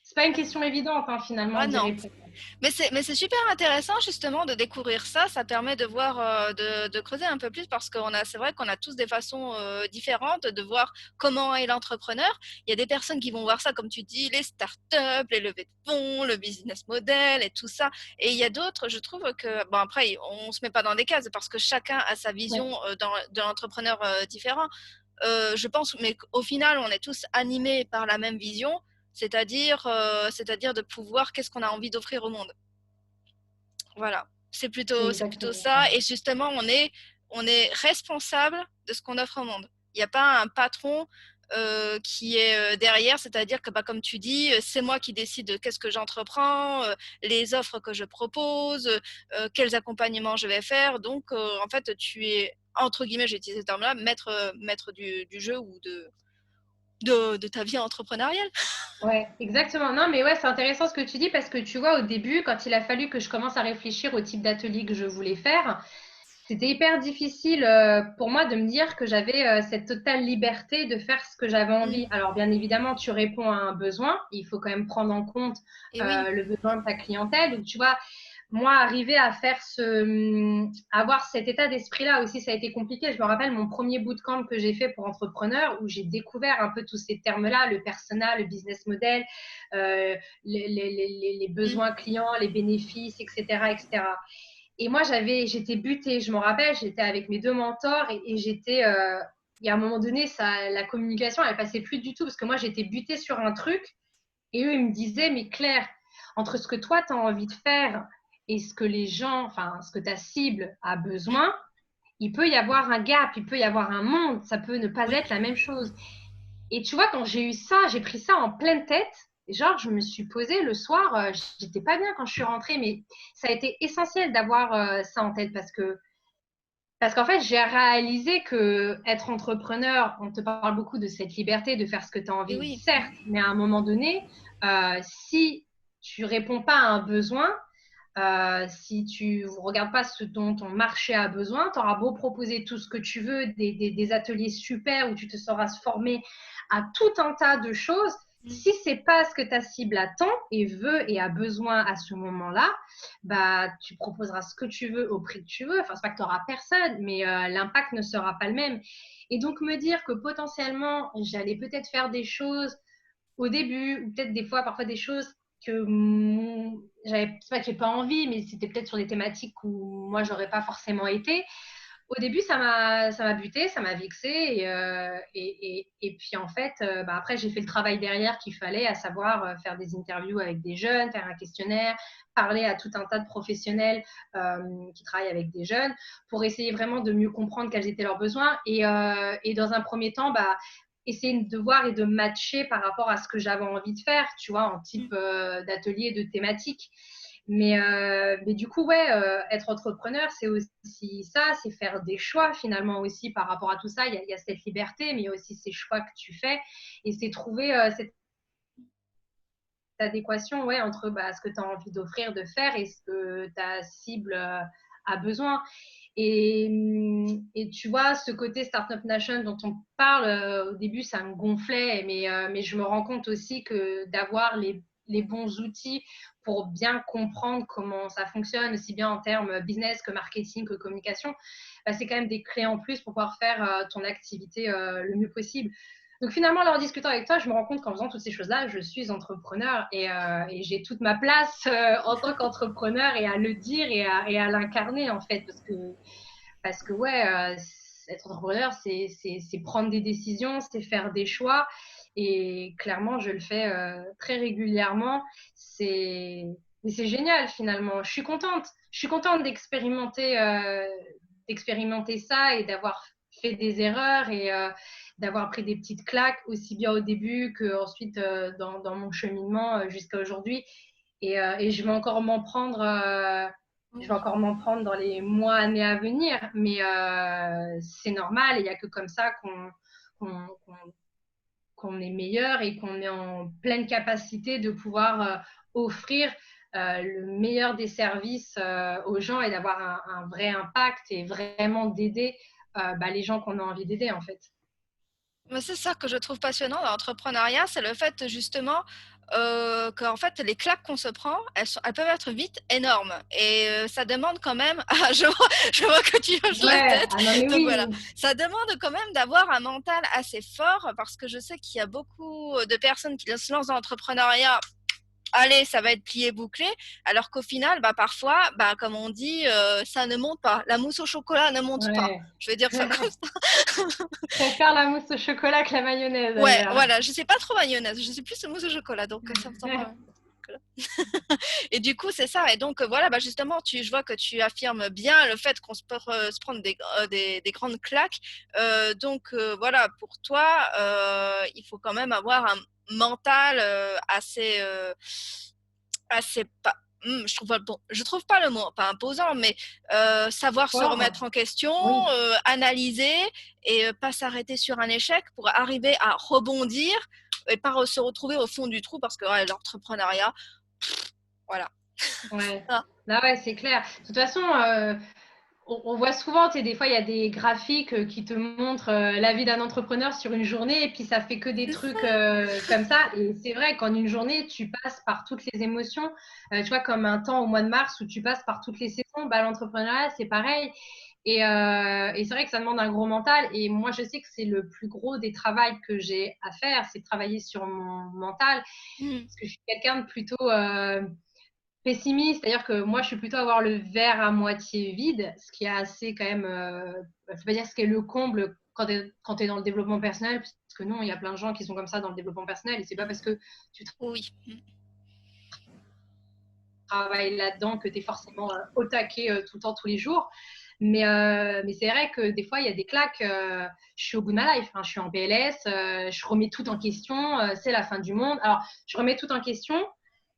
S2: C'est pas une question évidente, hein, finalement,
S1: Ah
S2: d'y
S1: non,
S2: répondre.
S1: mais c'est super intéressant justement de découvrir ça. Ça permet de voir, de creuser un peu plus parce c'est vrai qu'on a tous des façons différentes de voir comment est l'entrepreneur. Il y a des personnes qui vont voir ça, comme tu dis, les startups, les levées de fonds, le business model et tout ça. Et il y a d'autres, je trouve que, bon après, on se met pas dans des cases parce que chacun a sa
S2: Ouais.
S1: vision de l'entrepreneur différent. Je pense, mais au final, on est tous animés par la même vision, c'est-à-dire de pouvoir qu'est-ce qu'on a envie d'offrir au monde. Voilà, c'est plutôt
S2: Exactement ça.
S1: ça. Et justement, on est responsable de ce qu'on offre au monde. Il n'y a pas un patron qui est derrière, c'est-à-dire que, comme tu dis, c'est moi qui décide de qu'est-ce que j'entreprends, les offres que je propose, quels accompagnements je vais faire. Donc, en fait, tu es, entre guillemets, j'ai utilisé ce terme-là, maître du jeu ou de ta vie entrepreneuriale.
S2: Ouais, exactement. Non, mais ouais, c'est intéressant ce que tu dis parce que tu vois, au début, quand il a fallu que je commence à réfléchir au type d'atelier que je voulais faire, C'était hyper difficile pour moi de me dire que j'avais cette totale liberté de faire ce que j'avais envie.
S1: Mm.
S2: Alors, bien évidemment, tu réponds à un besoin. Il faut quand même prendre en compte
S1: Et oui,
S2: le besoin de ta clientèle. Donc, tu vois, moi, arriver à faire avoir cet état d'esprit-là aussi, ça a été compliqué. Je me rappelle mon premier bootcamp que j'ai fait pour entrepreneurs où j'ai découvert un peu tous ces termes-là, le persona, le business model, les
S1: mm.
S2: besoins clients, les bénéfices, etc., etc. Et moi, j'étais butée. Je me rappelle, j'étais avec mes deux mentors et j'étais. Et à un moment donné, la communication, elle passait plus du tout parce que moi, j'étais butée sur un truc et eux, ils me disaient, mais Claire, entre ce que toi, tu as envie de faire et ce que les gens, enfin, ce que ta cible a
S1: Mm.
S2: besoin, il peut y avoir un gap, il peut y avoir un monde, ça peut ne pas
S1: Oui,
S2: être la même chose. Et tu vois, quand j'ai eu ça, j'ai pris ça en pleine tête. Genre, je me suis posée le soir, j'étais pas bien quand je suis rentrée, mais ça a été essentiel d'avoir ça en tête parce qu'en fait, j'ai réalisé que être entrepreneur, on te parle beaucoup de cette liberté de faire ce que tu as
S1: et
S2: envie,
S1: oui.
S2: certes, mais à un moment donné, si tu réponds pas à un besoin, si tu ne regardes pas ce dont ton marché a besoin, tu auras beau proposer tout ce que tu veux, des ateliers super où tu te sauras se former à tout un tas de choses.
S1: Mm.
S2: Si c'est pas ce que ta cible attend et veut et a besoin à ce moment-là, bah tu proposeras ce que tu veux au prix que tu veux. Enfin, c'est pas que tu n'auras personne, mais l'impact ne sera pas le même. Et donc me dire que potentiellement j'allais peut-être faire des choses au début, ou peut-être des fois, parfois des choses que j'avais, c'est pas que j'ai pas envie, mais c'était peut-être sur des thématiques où moi j'aurais pas forcément été. Au début, ça m'a buté, ça m'a vexé, et puis en fait, bah, après j'ai fait le travail derrière qu'il fallait, à savoir faire des interviews avec des jeunes, faire un questionnaire, parler à tout un tas de professionnels qui travaillent avec des jeunes, pour essayer vraiment de mieux comprendre quels étaient leurs besoins, et dans un premier temps, bah, essayer de voir et de matcher par rapport à ce que j'avais envie de faire, tu vois, en type
S1: Mm.
S2: d'atelier, de thématique. Mais du coup, ouais, être entrepreneur, c'est aussi ça, c'est faire des choix finalement aussi par rapport à tout ça. Il y a cette liberté, mais il y a aussi ces choix que tu fais. Et c'est trouver cette adéquation, ouais, entre bah, ce que tu as envie d'offrir, de faire et ce que ta cible a besoin. Et tu vois, ce côté Startup Nation dont on parle, au début, ça me gonflait, mais je me rends compte aussi que d'avoir les bons outils pour bien comprendre comment ça fonctionne, aussi bien en termes business que marketing, que communication, bah, c'est quand même des clés en plus pour pouvoir faire ton activité le mieux possible. Donc finalement, en discutant avec toi, je me rends compte qu'en faisant toutes ces choses-là, je suis entrepreneur et j'ai toute ma place en tant qu'entrepreneur et à le dire et à l'incarner en fait. Parce que ouais, être entrepreneur, c'est prendre des décisions, c'est faire des choix. Et clairement, je le fais très régulièrement. Mais c'est génial finalement. Je suis contente. Je suis contente d'expérimenter ça et d'avoir fait des erreurs et d'avoir pris des petites claques aussi bien au début qu'ensuite dans mon cheminement jusqu'à aujourd'hui. Et je vais encore m'en prendre dans les mois, années à venir, mais c'est normal. Il n'y a que comme ça qu'on, qu'on- qu'on est meilleur et qu'on est en pleine capacité de pouvoir offrir le meilleur des services aux gens et d'avoir un vrai impact et vraiment d'aider bah, les gens qu'on a envie d'aider en fait.
S1: Mais c'est ça que je trouve passionnant dans l'entrepreneuriat, c'est le fait justement qu'en fait les claques qu'on se prend, elles peuvent être vite énormes. Et ça demande quand même, ah, je vois que tu hoches la
S2: Ouais,
S1: tête,
S2: ah non mais
S1: donc voilà,
S2: oui,
S1: ça demande quand même d'avoir un mental assez fort parce que je sais qu'il y a beaucoup de personnes qui se lancent dans l'entrepreneuriat. Allez, ça va être plié bouclé, alors qu'au final, bah, parfois, bah, comme on dit, ça ne monte pas. La mousse au chocolat ne monte pas.
S2: ouais.
S1: Je vais dire ça comme ça.
S2: Je préfère la mousse au chocolat que la mayonnaise
S1: Ouais,
S2: d'ailleurs.
S1: voilà, je sais pas trop mayonnaise, je sais plus mousse au chocolat, donc ça me semble. Et du coup, c'est ça. Et donc, voilà, bah, justement, je vois que tu affirmes bien le fait qu'on se peut se prendre des grandes claques. Donc, voilà, pour toi, il faut quand même avoir un mental assez pas. Je trouve pas le mot, pas imposant, mais savoir se
S2: Fort,
S1: remettre en question,
S2: oui.
S1: analyser et pas s'arrêter sur un échec pour arriver à rebondir et pas se retrouver au fond du trou parce que ouais, l'entrepreneuriat, voilà.
S2: Ouais.
S1: Ah,
S2: Là, ouais, c'est clair. De toute façon, on voit souvent, tu sais, des fois, il y a des graphiques qui te montrent la vie d'un entrepreneur sur une journée et puis ça fait que des
S1: C'est ça.
S2: trucs comme ça. Et c'est vrai qu'en une journée, tu passes par toutes les émotions. Tu vois, comme un temps au mois de mars où tu passes par toutes les saisons, bah, l'entrepreneuriat, c'est pareil. Et c'est vrai que ça demande un gros mental. Et moi, je sais que c'est le plus gros des travaux que j'ai à faire, c'est de travailler sur mon mental.
S1: Mm.
S2: Parce que je suis quelqu'un de plutôt pessimiste, c'est-à-dire que moi, je suis plutôt à voir le verre à moitié vide, ce qui est assez quand même, je vais pas dire ce qui est le comble quand tu es dans le développement personnel, parce que non, il y a plein de gens qui sont comme ça dans le développement personnel, et c'est pas parce que tu
S1: Oui. Mm.
S2: travailles là-dedans que tu es forcément au taquet tout le temps, tous les jours. Mais c'est vrai que des fois, il y a des claques. Je suis au bout de ma life, hein, je suis en PLS, je remets tout en question, c'est la fin du monde. Alors, je remets tout en question,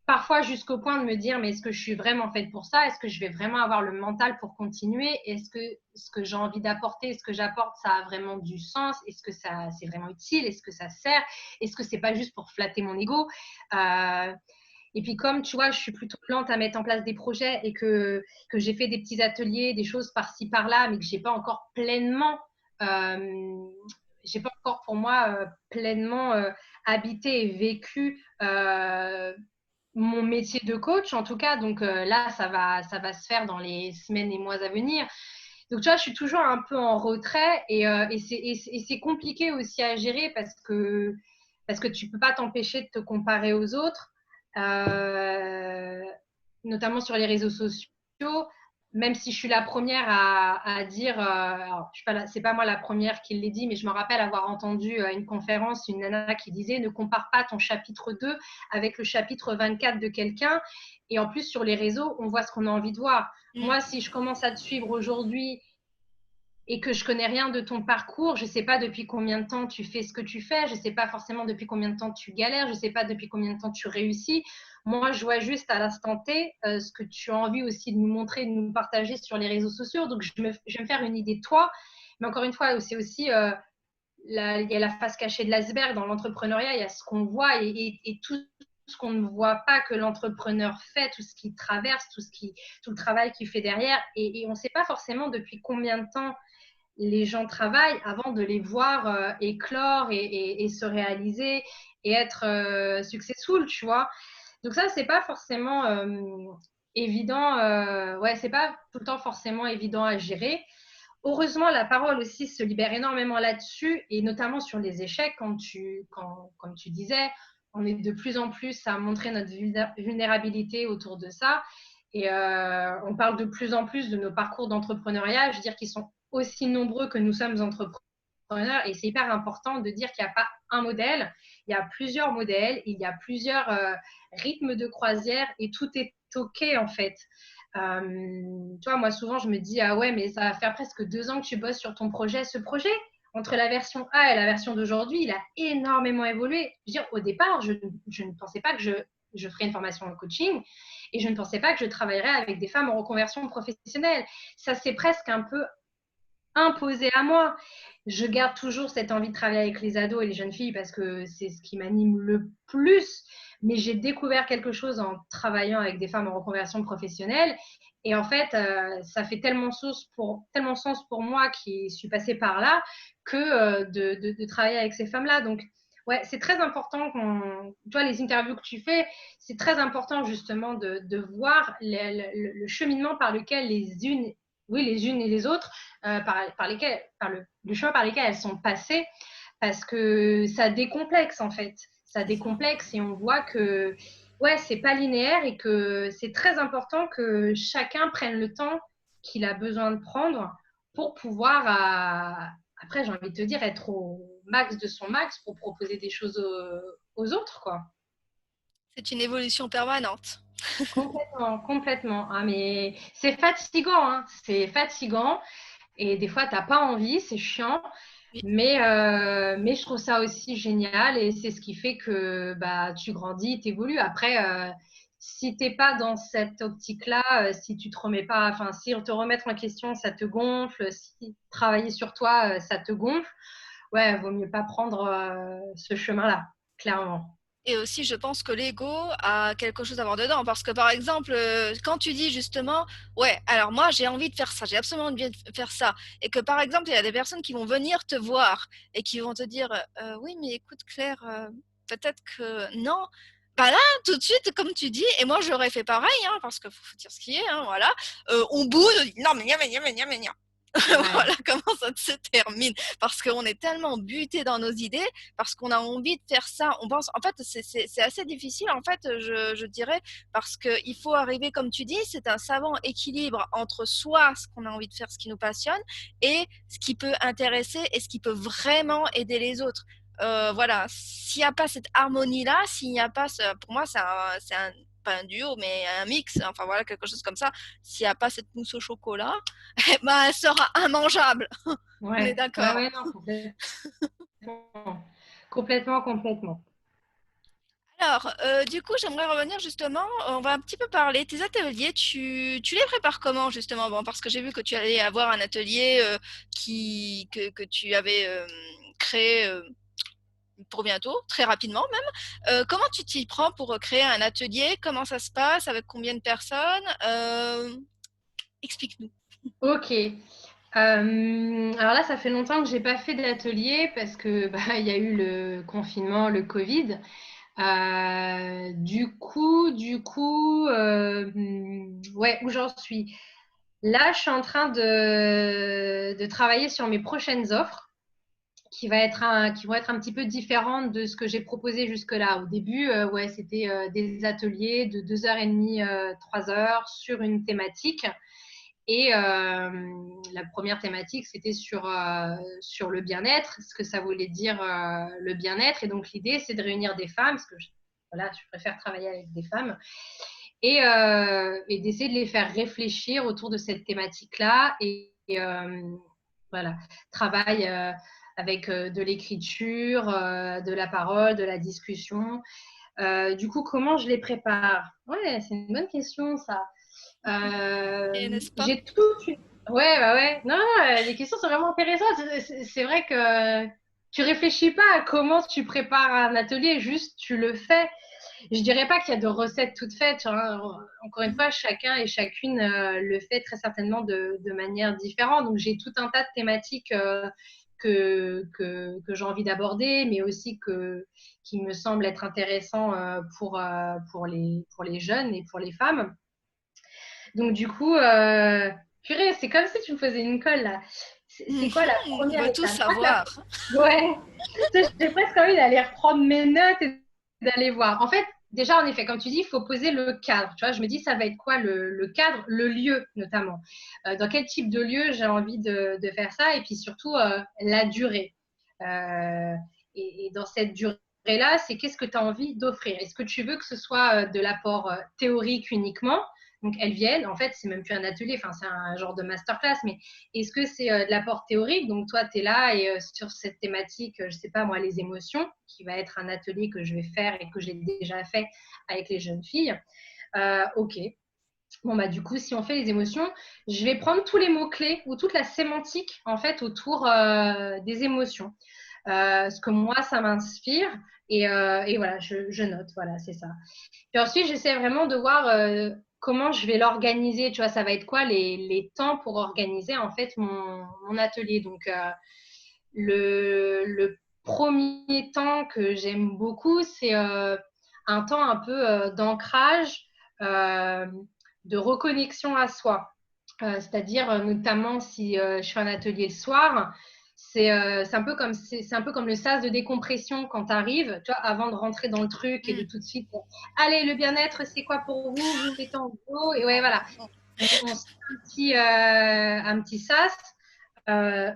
S2: parfois jusqu'au point de me dire, mais est-ce que je suis vraiment faite pour ça? Est-ce que je vais vraiment avoir le mental pour continuer? Est-ce que ce que j'ai envie d'apporter, ce que j'apporte, ça a vraiment du sens? Est-ce que ça, c'est vraiment utile? Est-ce que ça sert? Est-ce que c'est pas juste pour flatter mon ego? Et puis comme tu vois, je suis plutôt lente à mettre en place des projets et que j'ai fait des petits ateliers, des choses par-ci par-là, mais que j'ai pas encore pleinement, j'ai pas encore pour moi pleinement habité et vécu mon métier de coach en tout cas. Donc là, ça va se faire dans les semaines et mois à venir. Donc tu vois, je suis toujours un peu en retrait et c'est compliqué aussi à gérer parce que tu peux pas t'empêcher de te comparer aux autres, euh, notamment sur les réseaux sociaux. Même si je suis la première à dire, c'est pas moi la première qui l'ai dit, mais je me rappelle avoir entendu à une conférence une nana qui disait ne compare pas ton chapitre 2 avec le chapitre 24 de quelqu'un. Et en plus, sur les réseaux, on voit ce qu'on a envie de voir.
S1: Mm.
S2: Moi, si je commence à te suivre aujourd'hui et que je connais rien de ton parcours, je sais pas depuis combien de temps tu fais ce que tu fais, je sais pas forcément depuis combien de temps tu galères, je sais pas depuis combien de temps tu réussis. Moi, je vois juste à l'instant T ce que tu as envie aussi de nous montrer, de nous partager sur les réseaux sociaux. Donc, je vais me faire une idée de toi. Mais encore une fois, c'est aussi il y a la face cachée de l'iceberg dans l'entrepreneuriat, il y a ce qu'on voit et tout ce qu'on ne voit pas que l'entrepreneur fait, tout ce qu'il traverse, tout le travail qu'il fait derrière. Et on ne sait pas forcément depuis combien de temps les gens travaillent avant de les voir éclore et se réaliser et être successful, tu vois. Donc ça, c'est pas forcément évident. Ouais, c'est pas tout le temps forcément évident à gérer. Heureusement, la parole aussi se libère énormément là-dessus et notamment sur les échecs, comme tu disais, on est de plus en plus à montrer notre vulnérabilité autour de ça. Et on parle de plus en plus de nos parcours d'entrepreneuriat, je veux dire qu'ils sont aussi nombreux que nous sommes entrepreneurs. Et c'est hyper important de dire qu'il n'y a pas un modèle, il y a plusieurs modèles, il y a plusieurs rythmes de croisière et tout est OK en fait. Tu vois, moi souvent je me dis, ah ouais, mais ça va faire presque 2 ans que tu bosses sur ton projet. Ce projet, entre la version A et la version d'aujourd'hui, il a énormément évolué. Je veux dire, au départ, je ne pensais pas que je ferais une formation en coaching et je ne pensais pas que je travaillerais avec des femmes en reconversion professionnelle. Ça s'est presque un peu imposé à moi. Je garde toujours cette envie de travailler avec les ados et les jeunes filles parce que c'est ce qui m'anime le plus. Mais j'ai découvert quelque chose en travaillant avec des femmes en reconversion professionnelle. Et en fait, ça fait tellement sens pour moi qui suis passée par là que de travailler avec ces femmes-là. Donc, ouais, c'est très important tu vois, les interviews que tu fais, c'est très important justement de voir le cheminement par lequel les unes et les autres le chemin par lesquels elles sont passées, parce que ça décomplexe en fait. Ça
S1: C'est ça.
S2: décomplexe et on voit que ouais, c'est pas linéaire et que c'est très important que chacun prenne le temps qu'il a besoin de prendre pour pouvoir, après, j'ai envie de te dire, être au max de son max pour proposer des choses aux autres, quoi.
S1: C'est une évolution permanente.
S2: Complètement, complètement. Ah, mais c'est fatigant, hein. C'est fatigant. Et des fois, tu n'as pas envie, c'est chiant.
S1: Oui.
S2: Mais je trouve ça aussi génial et c'est ce qui fait que bah, tu grandis, tu évolues. Après, si tu n'es pas dans cette optique-là, si tu te remets pas, enfin, si te remettre en question, ça te gonfle, si travailler sur toi, ça te gonfle, ouais, vaut mieux pas prendre ce chemin-là, clairement.
S1: Et aussi, je pense que l'ego a quelque chose à voir dedans. Parce que, par exemple, quand tu dis justement, ouais, alors moi, j'ai envie de faire ça, j'ai absolument envie de faire ça, et que, par exemple, il y a des personnes qui vont venir te voir et qui vont te dire, oui, mais écoute, Claire, peut-être que non. Bah là, tout de suite, comme tu dis, et moi, j'aurais fait pareil, hein, parce qu'il faut dire ce qui est, hein, voilà. On boude, on dit, non, mais gna, gna, gna, gna, gna.
S2: Ouais.
S1: Voilà comment ça se termine. Parce qu'on est tellement buté dans nos idées, parce qu'on a envie de faire ça. On pense, en fait, c'est assez difficile, en fait, je dirais, parce qu'il faut arriver, comme tu dis, c'est un savant équilibre entre soi, ce qu'on a envie de faire, ce qui nous passionne, et ce qui peut intéresser et ce qui peut vraiment aider les autres. Voilà, s'il n'y a pas cette harmonie-là, s'il n'y a pas, pour moi, c'est un, pas un duo, mais un mix, enfin voilà, quelque chose comme ça. S'il n'y a pas cette mousse au chocolat, eh ben, elle sera immangeable. On est
S2: Ouais, ouais,
S1: d'accord.
S2: ouais, non, complètement. Complètement, complètement.
S1: Alors, du coup, j'aimerais revenir justement, on va un petit peu parler. Tes ateliers, tu les prépares comment justement? Bon, parce que j'ai vu que tu allais avoir un atelier que tu avais créé pour bientôt, très rapidement même. Comment tu t'y prends pour créer un atelier? Comment ça se passe? Avec combien de personnes? Explique-nous.
S2: Ok. Alors là, ça fait longtemps que j'ai pas fait d'atelier parce que bah, il y a eu le confinement, le Covid. Ouais, où j'en suis? Là, je suis en train de travailler sur mes prochaines offres qui vont être un petit peu différentes de ce que j'ai proposé jusque-là. Au début, ouais, c'était des ateliers de 2h30, 3 heures sur une thématique. Et la première thématique, c'était sur le bien-être, ce que ça voulait dire le bien-être. Et donc, l'idée, c'est de réunir des femmes, parce que voilà, je préfère travailler avec des femmes, et d'essayer de les faire réfléchir autour de cette thématique-là. Voilà, travail avec de l'écriture, de la parole, de la discussion. Du coup, comment je les prépare? Ouais, c'est une bonne question, ça.
S1: Et n'est-ce pas?
S2: J'ai tout. Ouais, bah ouais. Non, les questions sont vraiment intéressantes. C'est vrai que tu réfléchis pas à comment tu prépares un atelier, juste tu le fais. Je dirais pas qu'il y a de recettes toutes faites, hein. Encore une fois, chacun et chacune le fait très certainement de manière différente. Donc, j'ai tout un tas de thématiques que j'ai envie d'aborder, mais aussi qui me semblent être intéressants pour les jeunes et pour les femmes. Donc, du coup, purée, c'est comme si tu me faisais une colle là. C'est quoi la
S1: On
S2: première
S1: veut tout
S2: étape?
S1: savoir.
S2: Ouais, tu sais, j'ai presque envie d'aller reprendre mes notes et d'aller voir. En fait, déjà, en effet, comme tu dis, il faut poser le cadre. Tu vois, je me dis, ça va être quoi le cadre, le lieu notamment. Dans quel type de lieu j'ai envie de faire ça et puis surtout la durée. Euh, et dans cette durée-là, c'est qu'est-ce que tu as envie d'offrir? Est-ce que tu veux que ce soit de l'apport théorique uniquement? Donc, elles viennent, en fait, c'est même plus un atelier, enfin, c'est un genre de masterclass, mais est-ce que c'est de l'apport théorique? Donc, toi, tu es là et sur cette thématique, je sais pas moi, les émotions, qui va être un atelier que je vais faire et que j'ai déjà fait avec les jeunes filles. Ok. Bon, bah, du coup, si on fait les émotions, je vais prendre tous les mots-clés ou toute la sémantique, en fait, autour des émotions. Ce que moi, ça m'inspire. Et voilà, je note, voilà, c'est ça. Puis ensuite, j'essaie vraiment de voir comment je vais l'organiser. Tu vois, ça va être quoi les temps pour organiser en fait mon atelier. Donc, le premier temps que j'aime beaucoup, c'est un temps un peu d'ancrage, euh, de reconnexion à soi. C'est-à-dire, notamment si je fais un atelier le soir, c'est un peu comme le sas de décompression quand tu arrives, tu vois, avant de rentrer dans le truc et de tout de suite, allez, le bien-être, c'est quoi pour vous? Vous mettez en gros, et ouais, voilà. On se fait un petit sas. Euh,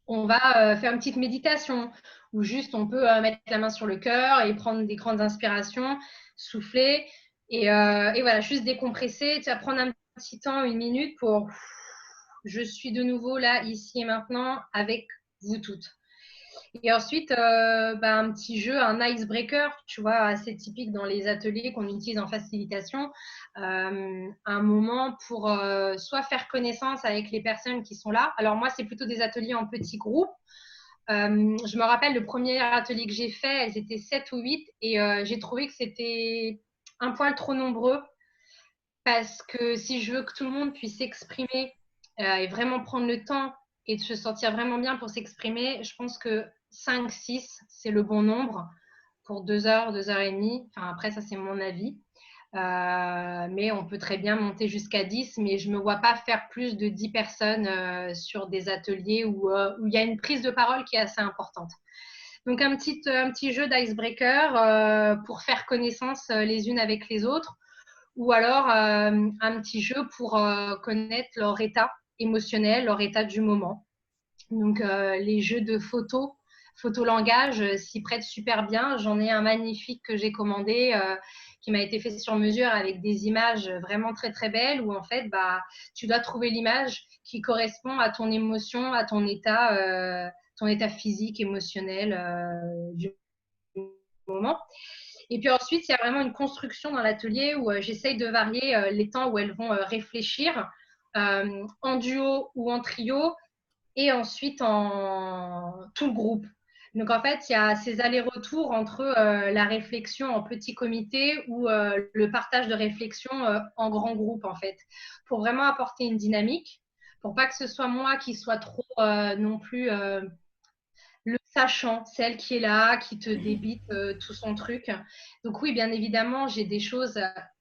S2: on va faire une petite méditation où juste on peut mettre la main sur le cœur et prendre des grandes inspirations, souffler et voilà, juste décompresser, tu vas prendre un petit temps, 1 minute pour je suis de nouveau là, ici et maintenant avec vous toutes. Et ensuite, bah, un petit jeu, un icebreaker, tu vois, assez typique dans les ateliers qu'on utilise en facilitation. Un moment pour soit faire connaissance avec les personnes qui sont là. Alors moi, c'est plutôt des ateliers en petits groupes Je me rappelle le premier atelier que j'ai fait, elles étaient 7 ou 8 et j'ai trouvé que c'était un poil trop nombreux parce que si je veux que tout le monde puisse s'exprimer et vraiment prendre le temps et de se sentir vraiment bien pour s'exprimer, je pense que 5, 6, c'est le bon nombre pour 2 heures, 2 heures et demie. Enfin, après, ça, c'est mon avis. Mais on peut très bien monter jusqu'à 10, mais je ne me vois pas faire plus de 10 personnes sur des ateliers où il y a une prise de parole qui est assez importante. Donc, un petit jeu d'icebreaker pour faire connaissance les unes avec les autres, ou alors un petit jeu pour connaître leur état émotionnel, leur état du moment. Donc, les jeux de photolangage s'y prêtent super bien. J'en ai un magnifique que j'ai commandé qui m'a été fait sur mesure avec des images vraiment très très belles où en fait tu dois trouver l'image qui correspond à ton émotion, à ton état physique, émotionnel du moment. Et puis ensuite, il y a vraiment une construction dans l'atelier où j'essaye de varier les temps où elles vont réfléchir en duo ou en trio et ensuite en tout le groupe. Donc en fait, il y a ces allers-retours entre la réflexion en petit comité ou le partage de réflexion en grand groupe en fait, pour vraiment apporter une dynamique, pour pas que ce soit moi qui soit trop non plus le sachant, celle qui est là, qui te débite tout son truc. Donc oui, bien évidemment, j'ai des choses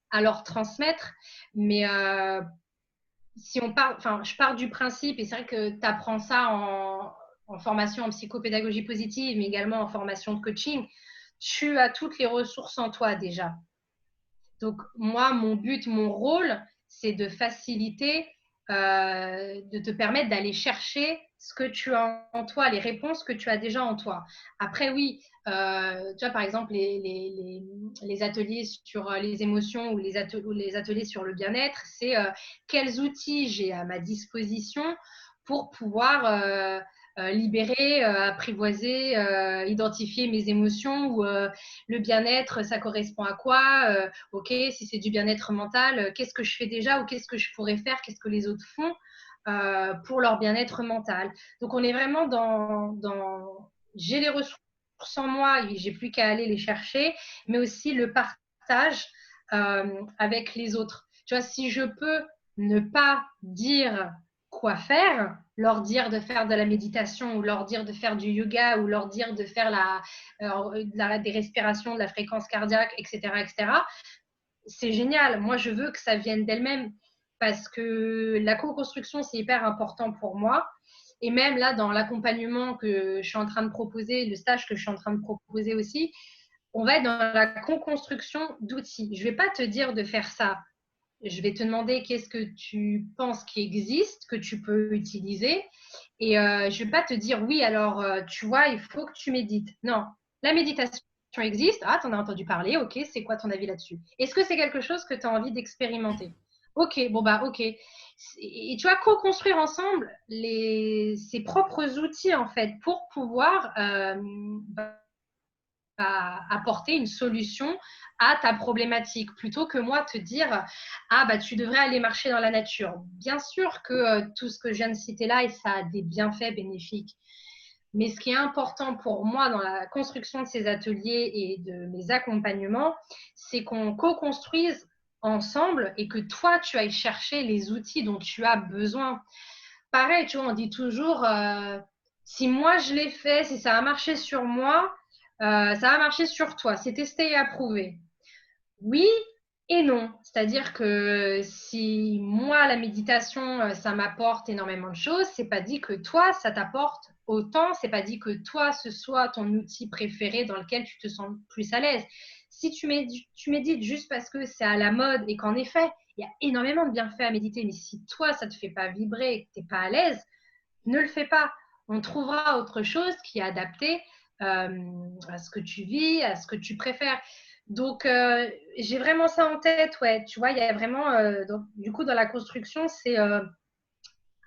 S2: à leur transmettre, mais si on part, enfin, je pars du principe, et c'est vrai que tu apprends ça en formation en psychopédagogie positive, mais également en formation de coaching, tu as toutes les ressources en toi déjà. Donc moi, mon but, mon rôle, c'est de faciliter, de te permettre d'aller chercher ce que tu as en toi, les réponses que tu as déjà en toi. Après, oui, tu vois, par exemple, les ateliers sur les émotions ou les ateliers sur le bien-être, c'est quels outils j'ai à ma disposition pour pouvoir libérer, apprivoiser, identifier mes émotions ou le bien-être, ça correspond à quoi ok, si c'est du bien-être mental, qu'est-ce que je fais déjà ou qu'est-ce que je pourrais faire, qu'est-ce que les autres font pour leur bien-être mental. Donc, on est vraiment j'ai les ressources en moi et j'ai plus qu'à aller les chercher, mais aussi le partage avec les autres. Tu vois, si je peux ne pas dire quoi faire, leur dire de faire de la méditation ou leur dire de faire du yoga ou leur dire de faire des respirations, de la fréquence cardiaque, etc., etc., c'est génial. Moi, je veux que ça vienne d'elle-même parce que la co-construction, c'est hyper important pour moi. Et même là, dans l'accompagnement que je suis en train de proposer, le stage que je suis en train de proposer aussi, on va être dans la co-construction d'outils. Je ne vais pas te dire de faire ça. Je vais te demander qu'est-ce que tu penses qui existe, que tu peux utiliser. Et je ne vais pas te dire, oui, alors, tu vois, il faut que tu médites. Non, la méditation existe. Ah, tu en as entendu parler. OK, c'est quoi ton avis là-dessus? Est-ce que c'est quelque chose que tu as envie d'expérimenter? OK, bon, bah, OK. Et tu vas co-construire ensemble ses propres outils, en fait, pour pouvoir apporter une solution à ta problématique plutôt que moi te dire ah bah tu devrais aller marcher dans la nature. Bien sûr que tout ce que je viens de citer là et ça a des bienfaits bénéfiques. Mais ce qui est important pour moi dans la construction de ces ateliers et de mes accompagnements, c'est qu'on co-construise ensemble et que toi tu ailles chercher les outils dont tu as besoin. Pareil, tu vois, on dit toujours si moi je l'ai fait, si ça a marché sur moi, ça va marcher sur toi. C'est testé et approuvé. Oui et non. C'est-à-dire que si moi, la méditation, ça m'apporte énormément de choses, c'est pas dit que toi, ça t'apporte autant. C'est pas dit que toi, ce soit ton outil préféré dans lequel tu te sens plus à l'aise. Si tu médites juste parce que c'est à la mode et qu'en effet, il y a énormément de bienfaits à méditer, mais si toi, ça te fait pas vibrer et que tu n'es pas à l'aise, ne le fais pas. On trouvera autre chose qui est adapté à ce que tu vis, à ce que tu préfères. Donc, j'ai vraiment ça en tête, ouais. Tu vois, il y a vraiment, du coup, dans la construction, c'est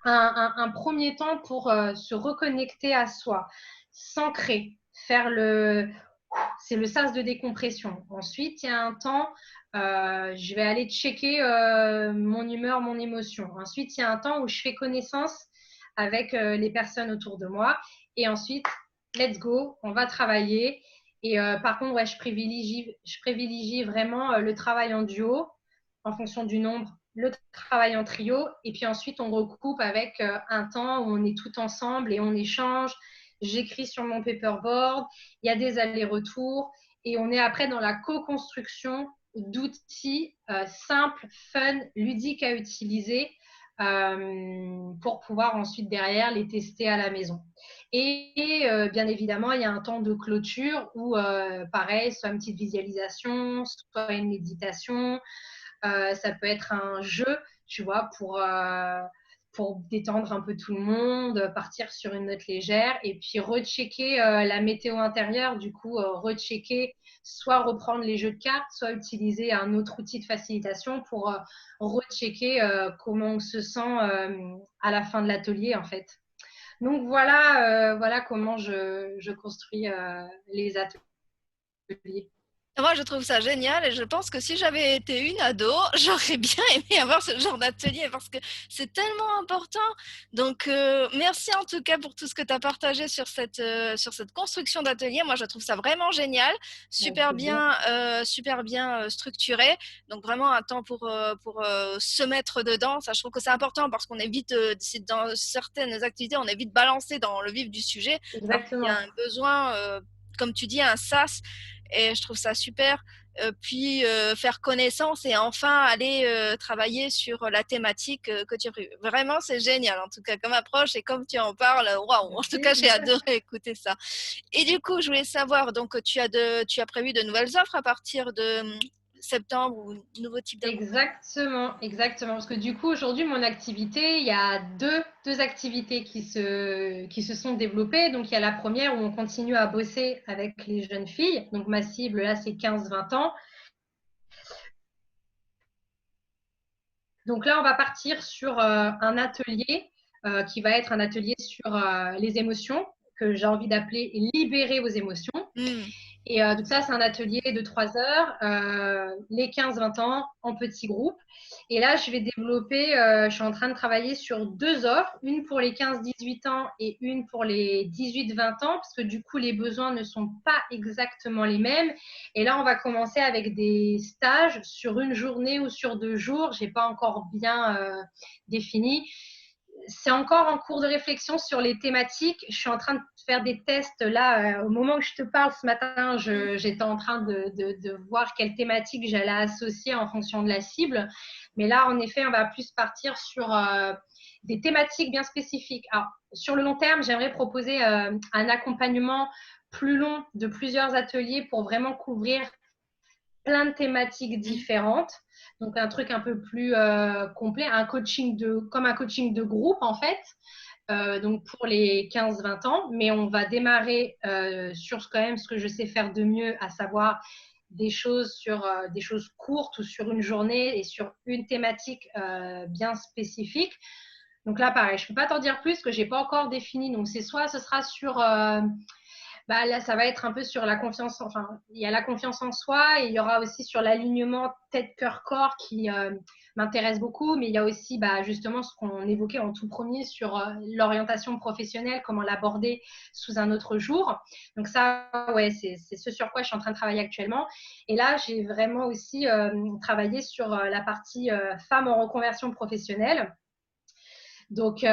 S2: un premier temps pour se reconnecter à soi, s'ancrer, c'est le sas de décompression. Ensuite, il y a un temps, je vais aller checker mon humeur, mon émotion. Ensuite, il y a un temps où je fais connaissance avec les personnes autour de moi. Et ensuite, let's go, on va travailler. Et par contre, ouais, je privilégie vraiment le travail en duo en fonction du nombre, le travail en trio. Et puis ensuite, on recoupe avec un temps où on est tout ensemble et on échange. J'écris sur mon paperboard, il y a des allers-retours et on est après dans la co-construction d'outils simples, fun, ludiques à utiliser pour pouvoir ensuite derrière les tester à la maison. Et bien évidemment, il y a un temps de clôture où, pareil, soit une petite visualisation, soit une méditation, ça peut être un jeu, tu vois, pour détendre un peu tout le monde, partir sur une note légère et puis rechecker la météo intérieure, du coup, rechecker, soit reprendre les jeux de cartes, soit utiliser un autre outil de facilitation pour rechecker comment on se sent à la fin de l'atelier, en fait. Donc voilà comment je construis les ateliers.
S1: Moi, je trouve ça génial et je pense que si j'avais été une ado, j'aurais bien aimé avoir ce genre d'atelier parce que c'est tellement important. Donc, merci en tout cas pour tout ce que tu as partagé sur cette construction d'atelier. Moi, je trouve ça vraiment génial,
S2: Avec plaisir.
S1: super bien structuré. Donc, vraiment un temps pour se mettre dedans. Ça, je trouve que c'est important parce qu'on évite, dans certaines activités, on est vite balancé dans le vif du sujet alors qu'il y a
S2: Exactement.
S1: un besoin, comme tu dis, un sas et je trouve ça super. Puis faire connaissance et enfin aller travailler sur la thématique que tu as prévue. Vraiment, c'est génial en tout cas comme approche et comme tu en parles, waouh! En tout cas, j'ai
S2: Merci.
S1: adoré écouter ça. Et du coup, je voulais savoir, donc tu as prévu de nouvelles offres à partir de septembre ou nouveau type d'accompagnement?
S2: Exactement, exactement. Parce que du coup, aujourd'hui, mon activité, il y a deux activités qui se sont développées. Donc, il y a la première où on continue à bosser avec les jeunes filles. Donc, ma cible, là, c'est 15-20 ans. Donc là, on va partir sur un atelier qui va être un atelier sur les émotions, que j'ai envie d'appeler libérer vos émotions.
S1: Hmm.
S2: Et donc ça, c'est un atelier de 3 heures, les 15-20 ans, en petits groupes. Et là, je vais développer, je suis en train de travailler sur 2 offres, une pour les 15-18 ans et une pour les 18-20 ans, parce que du coup, les besoins ne sont pas exactement les mêmes. Et là, on va commencer avec des stages sur une journée ou sur 2 jours. Je n'ai pas encore bien défini. C'est encore en cours de réflexion sur les thématiques. Je suis en train de faire des tests là. Au moment où je te parle ce matin, j'étais en train de voir quelle thématique j'allais associer en fonction de la cible. Mais là, en effet, on va plus partir sur des thématiques bien spécifiques. Alors, sur le long terme, j'aimerais proposer un accompagnement plus long de plusieurs ateliers pour vraiment couvrir plein de thématiques
S1: Hmm.
S2: différentes. Donc, un truc un peu plus complet, comme un coaching de groupe, en fait. Donc, pour les 15-20 ans. Mais on va démarrer sur quand même ce que je sais faire de mieux, à savoir des choses courtes ou sur une journée et sur une thématique bien spécifique. Donc là, pareil, je ne peux pas t'en dire plus que je n'ai pas encore défini. Donc, c'est soit ce sera sur bah, là, ça va être un peu sur la confiance, enfin, il y a la confiance en soi et il y aura aussi sur l'alignement tête, cœur, corps qui m'intéresse beaucoup, mais il y a aussi bah, justement ce qu'on évoquait en tout premier sur l'orientation professionnelle, comment l'aborder sous un autre jour. Donc ça, ouais, c'est ce sur quoi je suis en train de travailler actuellement. Et là, j'ai vraiment aussi travaillé sur la partie femmes en reconversion professionnelle. Donc,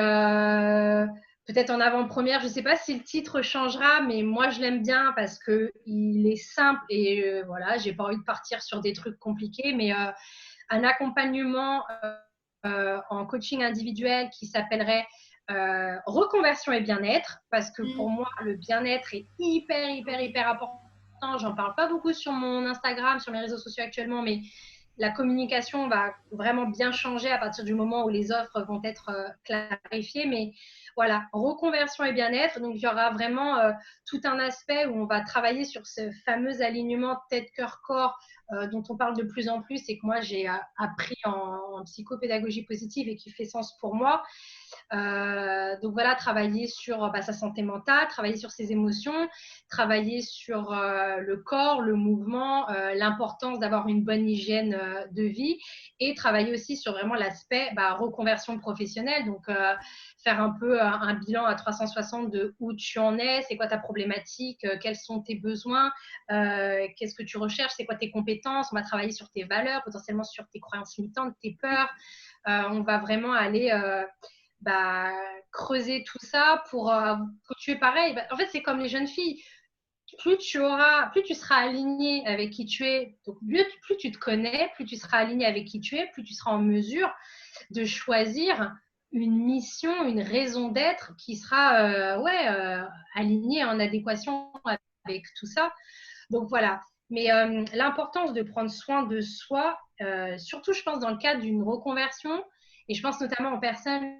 S2: peut-être en avant-première, je ne sais pas si le titre changera, mais moi, je l'aime bien parce qu'il est simple et voilà, j'ai pas envie de partir sur des trucs compliqués, mais un accompagnement en coaching individuel qui s'appellerait reconversion et bien-être, parce que pour moi, le bien-être est hyper important. J'en parle pas beaucoup sur mon Instagram, sur mes réseaux sociaux actuellement, mais la communication va vraiment bien changer à partir du moment où les offres vont être clarifiées. Mais voilà, reconversion et bien-être. Donc, il y aura vraiment tout un aspect où on va travailler sur ce fameux alignement tête, cœur, corps dont on parle de plus en plus et que moi, j'ai appris en psychopédagogie positive et qui fait sens pour moi. Donc voilà, travailler sur sa santé mentale, travailler sur ses émotions, travailler sur le corps, le mouvement, l'importance d'avoir une bonne hygiène de vie et travailler aussi sur vraiment l'aspect reconversion professionnelle. Donc, faire un peu un bilan à 360 de où tu en es, c'est quoi ta problématique, quels sont tes besoins, qu'est-ce que tu recherches, c'est quoi tes compétences. On va travailler sur tes valeurs, potentiellement sur tes croyances limitantes, tes peurs. On va vraiment aller creuser tout ça pour que tu es pareil. En fait, c'est comme les jeunes filles. Plus tu seras aligné avec qui tu es, donc plus tu te connais, plus tu seras aligné avec qui tu es, plus tu seras en mesure de choisir une mission, une raison d'être qui sera alignée en adéquation avec tout ça. Donc voilà. Mais l'importance de prendre soin de soi, surtout je pense dans le cadre d'une reconversion, et je pense notamment aux personnes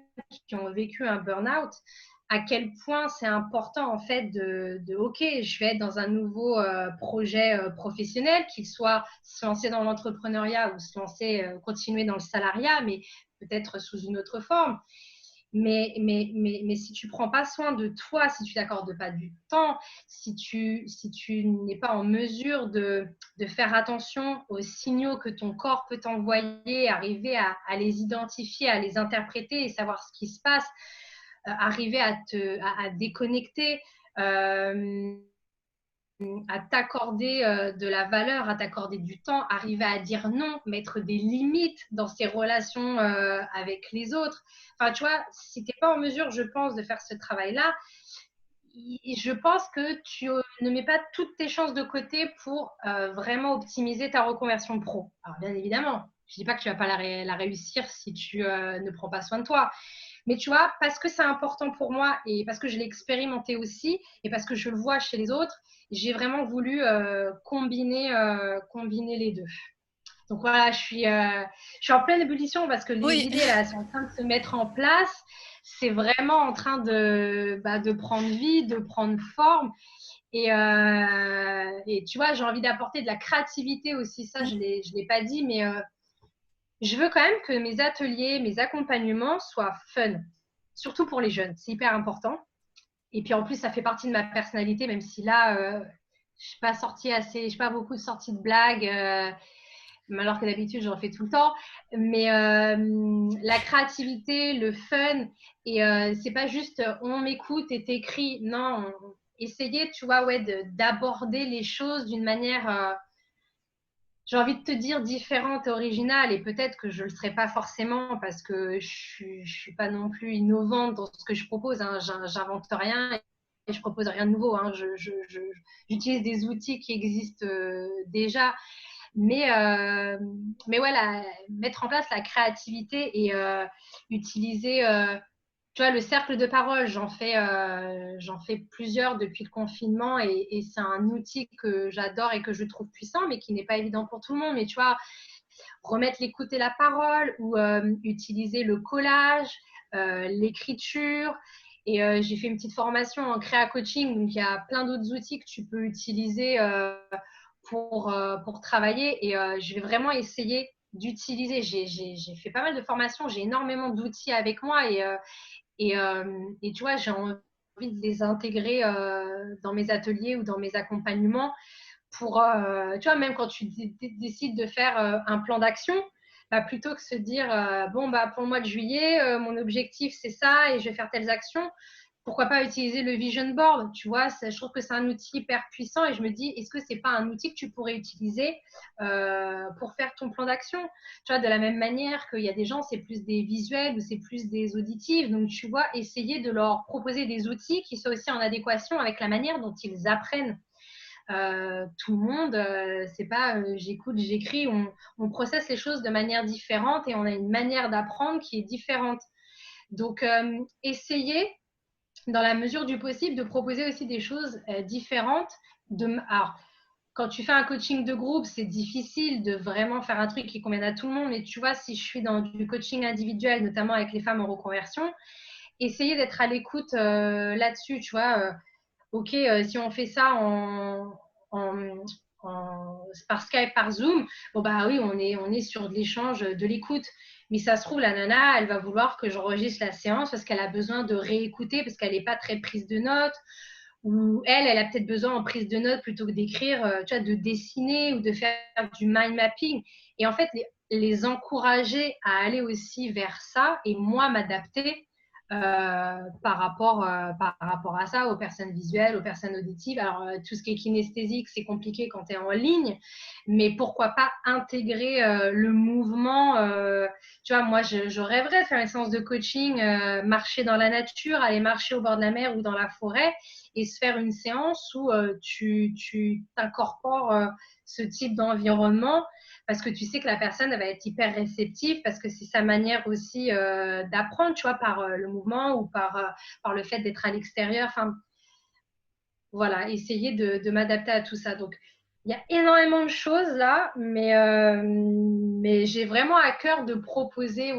S2: qui ont vécu un burn-out, à quel point c'est important en fait ok, je vais être dans un nouveau projet professionnel, qu'il soit se lancer dans l'entrepreneuriat ou se lancer, continuer dans le salariat, mais peut-être sous une autre forme. Mais si tu prends pas soin de toi, si tu t'accordes pas du temps, si tu n'es pas en mesure de faire attention aux signaux que ton corps peut t'envoyer, arriver à les identifier, à les interpréter et savoir ce qui se passe, arriver à déconnecter, à t'accorder de la valeur, à t'accorder du temps, arriver à dire non, mettre des limites dans ses relations avec les autres. Enfin, tu vois, si tu n'es pas en mesure, je pense, de faire ce travail-là, je pense que tu ne mets pas toutes tes chances de côté pour vraiment optimiser ta reconversion pro. Alors, bien évidemment, je ne dis pas que tu ne vas pas la réussir si tu ne prends pas soin de toi. Mais tu vois, parce que c'est important pour moi et parce que je l'ai expérimenté aussi et parce que je le vois chez les autres, j'ai vraiment voulu combiner les deux. Donc voilà, je suis en pleine ébullition parce que les idées là sont en train de se mettre en place. C'est vraiment en train de prendre vie, de prendre forme. Et tu vois, j'ai envie d'apporter de la créativité aussi. Ça, je l'ai pas dit, mais je veux quand même que mes ateliers, mes accompagnements soient fun, surtout pour les jeunes. C'est hyper important. Et puis en plus, ça fait partie de ma personnalité, même si là, je suis pas beaucoup de sorties de blagues, alors que d'habitude, j'en fais tout le temps. Mais la créativité, le fun, et c'est pas juste on m'écoute et t'écris. Non, essayer, tu vois, d'aborder les choses d'une manière j'ai envie de te dire différente et originale, et peut-être que je ne le serai pas forcément parce que je ne suis pas non plus innovante dans ce que je propose. Hein. J'invente rien et je propose rien de nouveau. Hein. J'utilise des outils qui existent déjà. Mais voilà, mettre en place la créativité et utiliser tu vois, le cercle de parole, j'en fais plusieurs depuis le confinement et c'est un outil que j'adore et que je trouve puissant, mais qui n'est pas évident pour tout le monde. Mais tu vois, remettre l'écoute et la parole ou utiliser le collage, l'écriture. Et j'ai fait une petite formation en créa coaching, donc il y a plein d'autres outils que tu peux utiliser pour travailler. Et je vais vraiment essayer d'utiliser. J'ai fait pas mal de formations, j'ai énormément d'outils avec moi et tu vois, j'ai envie de les intégrer dans mes ateliers ou dans mes accompagnements pour, tu vois, même quand tu décides de faire un plan d'action, plutôt que se dire, pour le mois de juillet, mon objectif, c'est ça et je vais faire telles actions, pourquoi pas utiliser le vision board, tu vois, je trouve que c'est un outil hyper puissant et je me dis, est-ce que c'est pas un outil que tu pourrais utiliser pour faire ton plan d'action? Tu vois, de la même manière qu'il y a des gens, c'est plus des visuels ou c'est plus des auditifs, donc tu vois, essayer de leur proposer des outils qui soient aussi en adéquation avec la manière dont ils apprennent. Tout le monde, c'est pas j'écoute, j'écris, on processe les choses de manière différente et on a une manière d'apprendre qui est différente. Donc, essayer dans la mesure du possible, de proposer aussi des choses différentes. Alors, quand tu fais un coaching de groupe, c'est difficile de vraiment faire un truc qui convienne à tout le monde. Mais tu vois, si je suis dans du coaching individuel, notamment avec les femmes en reconversion, essayer d'être à l'écoute là-dessus, tu vois. Ok, si on fait ça en, par Skype, par Zoom, bon bah oui, on est sur de l'échange, de l'écoute. Mais ça se trouve, la nana, elle va vouloir que j'enregistre la séance parce qu'elle a besoin de réécouter, parce qu'elle n'est pas très prise de notes. Ou elle a peut-être besoin en prise de notes plutôt que d'écrire, tu vois, de dessiner ou de faire du mind mapping. et en fait, les encourager à aller aussi vers ça et moi m'adapter par rapport à ça, aux personnes visuelles, aux personnes auditives. Alors, tout ce qui est kinesthésique, c'est compliqué quand tu es en ligne, mais pourquoi pas intégrer le mouvement. Tu vois, moi, je rêverais de faire une séance de coaching, marcher dans la nature, aller marcher au bord de la mer ou dans la forêt et se faire une séance où tu t'incorpores ce type d'environnement parce que tu sais que la personne elle va être hyper réceptive parce que c'est sa manière aussi d'apprendre, tu vois, par le mouvement ou par le fait d'être à l'extérieur. Enfin, voilà, essayer de m'adapter à tout ça. Donc, il y a énormément de choses là, mais j'ai vraiment à cœur de proposer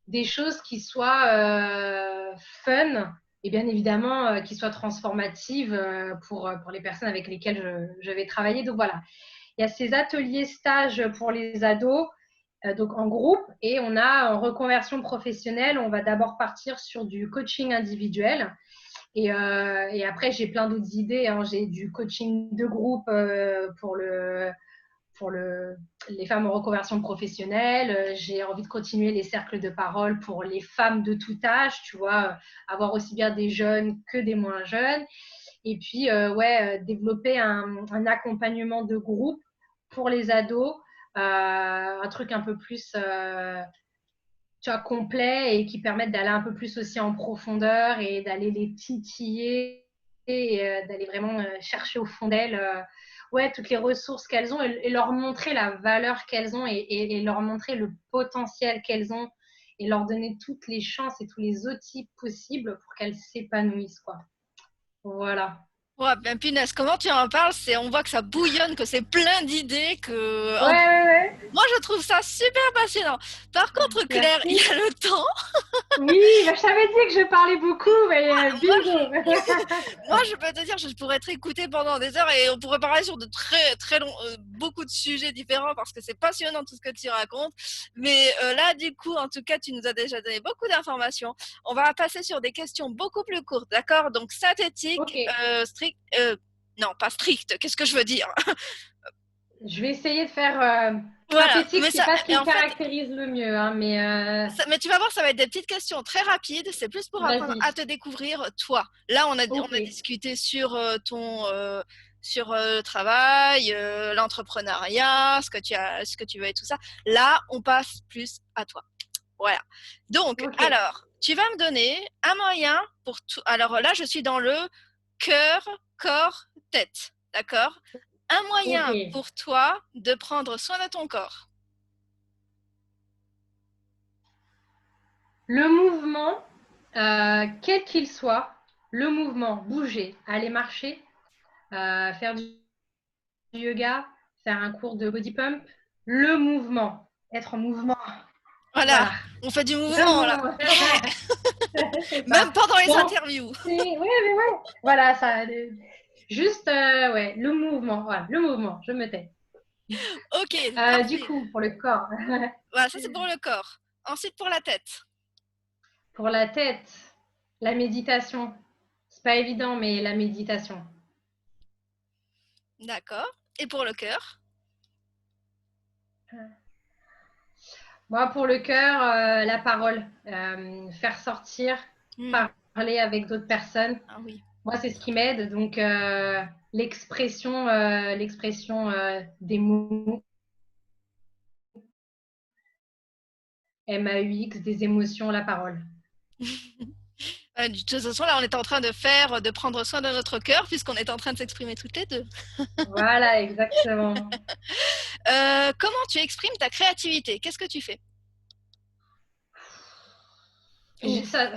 S2: des choses qui soient fun et bien évidemment qui soient transformatives pour les personnes avec lesquelles je vais travailler. Donc voilà, il y a ces ateliers stages pour les ados, donc en groupe, et on a en reconversion professionnelle, on va d'abord partir sur du coaching individuel. Et après, j'ai plein d'autres idées, hein. J'ai du coaching de groupe pour les femmes en reconversion professionnelle. J'ai envie de continuer les cercles de parole pour les femmes de tout âge, tu vois, avoir aussi bien des jeunes que des moins jeunes. Et puis, développer un accompagnement de groupe pour les ados, un truc un peu plus tu vois, complet et qui permette d'aller un peu plus aussi en profondeur et d'aller les titiller et d'aller vraiment chercher au fond d'elles toutes les ressources qu'elles ont et leur montrer la valeur qu'elles ont et leur montrer le potentiel qu'elles ont et leur donner toutes les chances et tous les outils possibles pour qu'elles s'épanouissent, quoi. Voilà.
S1: Ouais, ben punaise, comment tu en parles, on voit que ça bouillonne, que c'est plein d'idées,
S2: Ouais, ouais, ouais.
S1: moi je trouve ça super passionnant. Par contre, Claire, il y
S2: Merci.
S1: a le temps.
S2: Oui, bah, je t'avais dit que je parlais beaucoup, mais
S1: Moi,
S2: bingo.
S1: Moi, je peux te dire, je pourrais être écoutée pendant des heures et on pourrait parler sur de très, très longs, beaucoup de sujets différents parce que c'est passionnant tout ce que tu racontes. Mais là, du coup, en tout cas, tu nous as déjà donné beaucoup d'informations. On va passer sur des questions beaucoup plus courtes, d'accord? Donc,
S2: Ok,
S1: synthétique, strict, non, pas strict, qu'est-ce que je veux dire?
S2: je vais essayer de faire
S1: Voilà,
S2: synthétique,
S1: mais
S2: c'est
S1: ça,
S2: pas ce qui
S1: et
S2: me
S1: en fait,
S2: caractérise le mieux, hein, mais
S1: mais tu vas voir, ça va être des petites questions très rapides. C'est plus pour apprendre
S2: vas-y.
S1: à te découvrir toi. Là,
S2: Ok,
S1: on a discuté sur sur le travail, l'entrepreneuriat, ce que tu veux et tout ça. Là, on passe plus à toi. Voilà. Donc,
S2: ok,
S1: alors, tu vas me donner un moyen pour tout. Alors là, je suis dans le cœur, corps, tête. D'accord? Un
S2: ok.
S1: moyen pour toi de prendre soin de ton corps.
S2: Le mouvement, quel qu'il soit, le mouvement, bouger, aller marcher, faire du yoga, faire un cours de body pump, le mouvement, être en mouvement,
S1: Voilà,
S2: voilà.
S1: on fait du
S2: Le
S1: mouvement là.
S2: mouvement, c'est
S1: Même
S2: ça.
S1: pendant les
S2: Bon,
S1: interviews.
S2: oui, mais ouais, voilà, ça. Juste, le mouvement, voilà, le mouvement, je me tais.
S1: Ok,
S2: Du
S1: parfait.
S2: coup, pour le corps,
S1: Voilà, ça c'est pour le corps. Ensuite pour la tête.
S2: pour la tête, la méditation. C'est pas évident, mais la méditation.
S1: D'accord. Et pour le cœur.
S2: Moi, pour le cœur, la parole, faire sortir,
S1: Hmm.
S2: parler avec d'autres personnes.
S1: Ah oui.
S2: Moi, c'est ce qui m'aide. Donc, l'expression des mots, MAUX, des émotions, la parole.
S1: De toute façon, là, on est en train de prendre soin de notre cœur, puisqu'on est en train de s'exprimer toutes les deux.
S2: Voilà, exactement.
S1: Comment tu exprimes ta créativité? Qu'est-ce que tu fais?
S2: Je-
S1: Ouf.
S2: ça,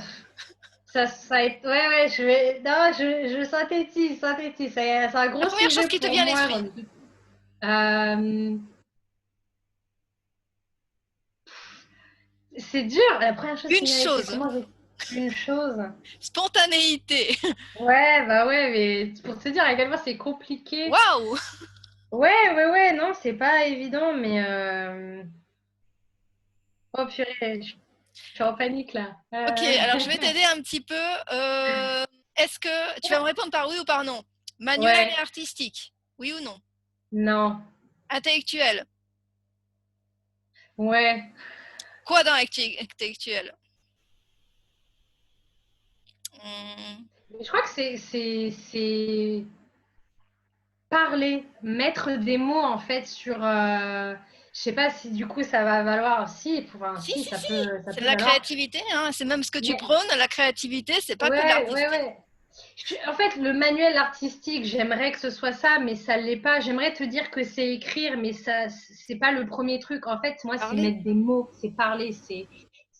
S2: ouais, je vais, non, je synthétise. C'est un
S1: La
S2: gros
S1: première chose
S2: sujet
S1: qui te
S2: pour
S1: vient à
S2: moi.
S1: l'esprit.
S2: Euh, c'est dur. La première chose
S1: Une
S2: qui vient à l'esprit,
S1: chose.
S2: comment j'ai une chose.
S1: Spontanéité.
S2: Ouais, bah ouais, mais pour te dire à quel point c'est compliqué.
S1: Waouh.
S2: Ouais, non, c'est pas évident, mais oh purée, je suis en panique là.
S1: Ok, alors je vais t'aider un petit peu. Est-ce que tu vas me répondre par oui ou par non? Manuel et
S2: Ouais,
S1: artistique? Oui ou non?
S2: non,
S1: Intellectuel?
S2: Ouais.
S1: Quoi dans intellectuel?
S2: Je crois que c'est parler, mettre des mots en fait sur. Je sais pas si du coup ça va valoir. Si, enfin,
S1: Si,
S2: si,
S1: si,
S2: ça
S1: si,
S2: peut
S1: c'est de la
S2: valoir.
S1: créativité, hein. C'est même ce que tu
S2: Mais
S1: prônes, la créativité, c'est pas que de
S2: ouais, ouais,
S1: l'artistique.
S2: ouais. En fait, le manuel artistique, j'aimerais que ce soit ça, mais ça l'est pas. J'aimerais te dire que c'est écrire, mais ça, c'est pas le premier truc. En fait, moi, c'est
S1: Parler,
S2: mettre des mots, c'est parler, c'est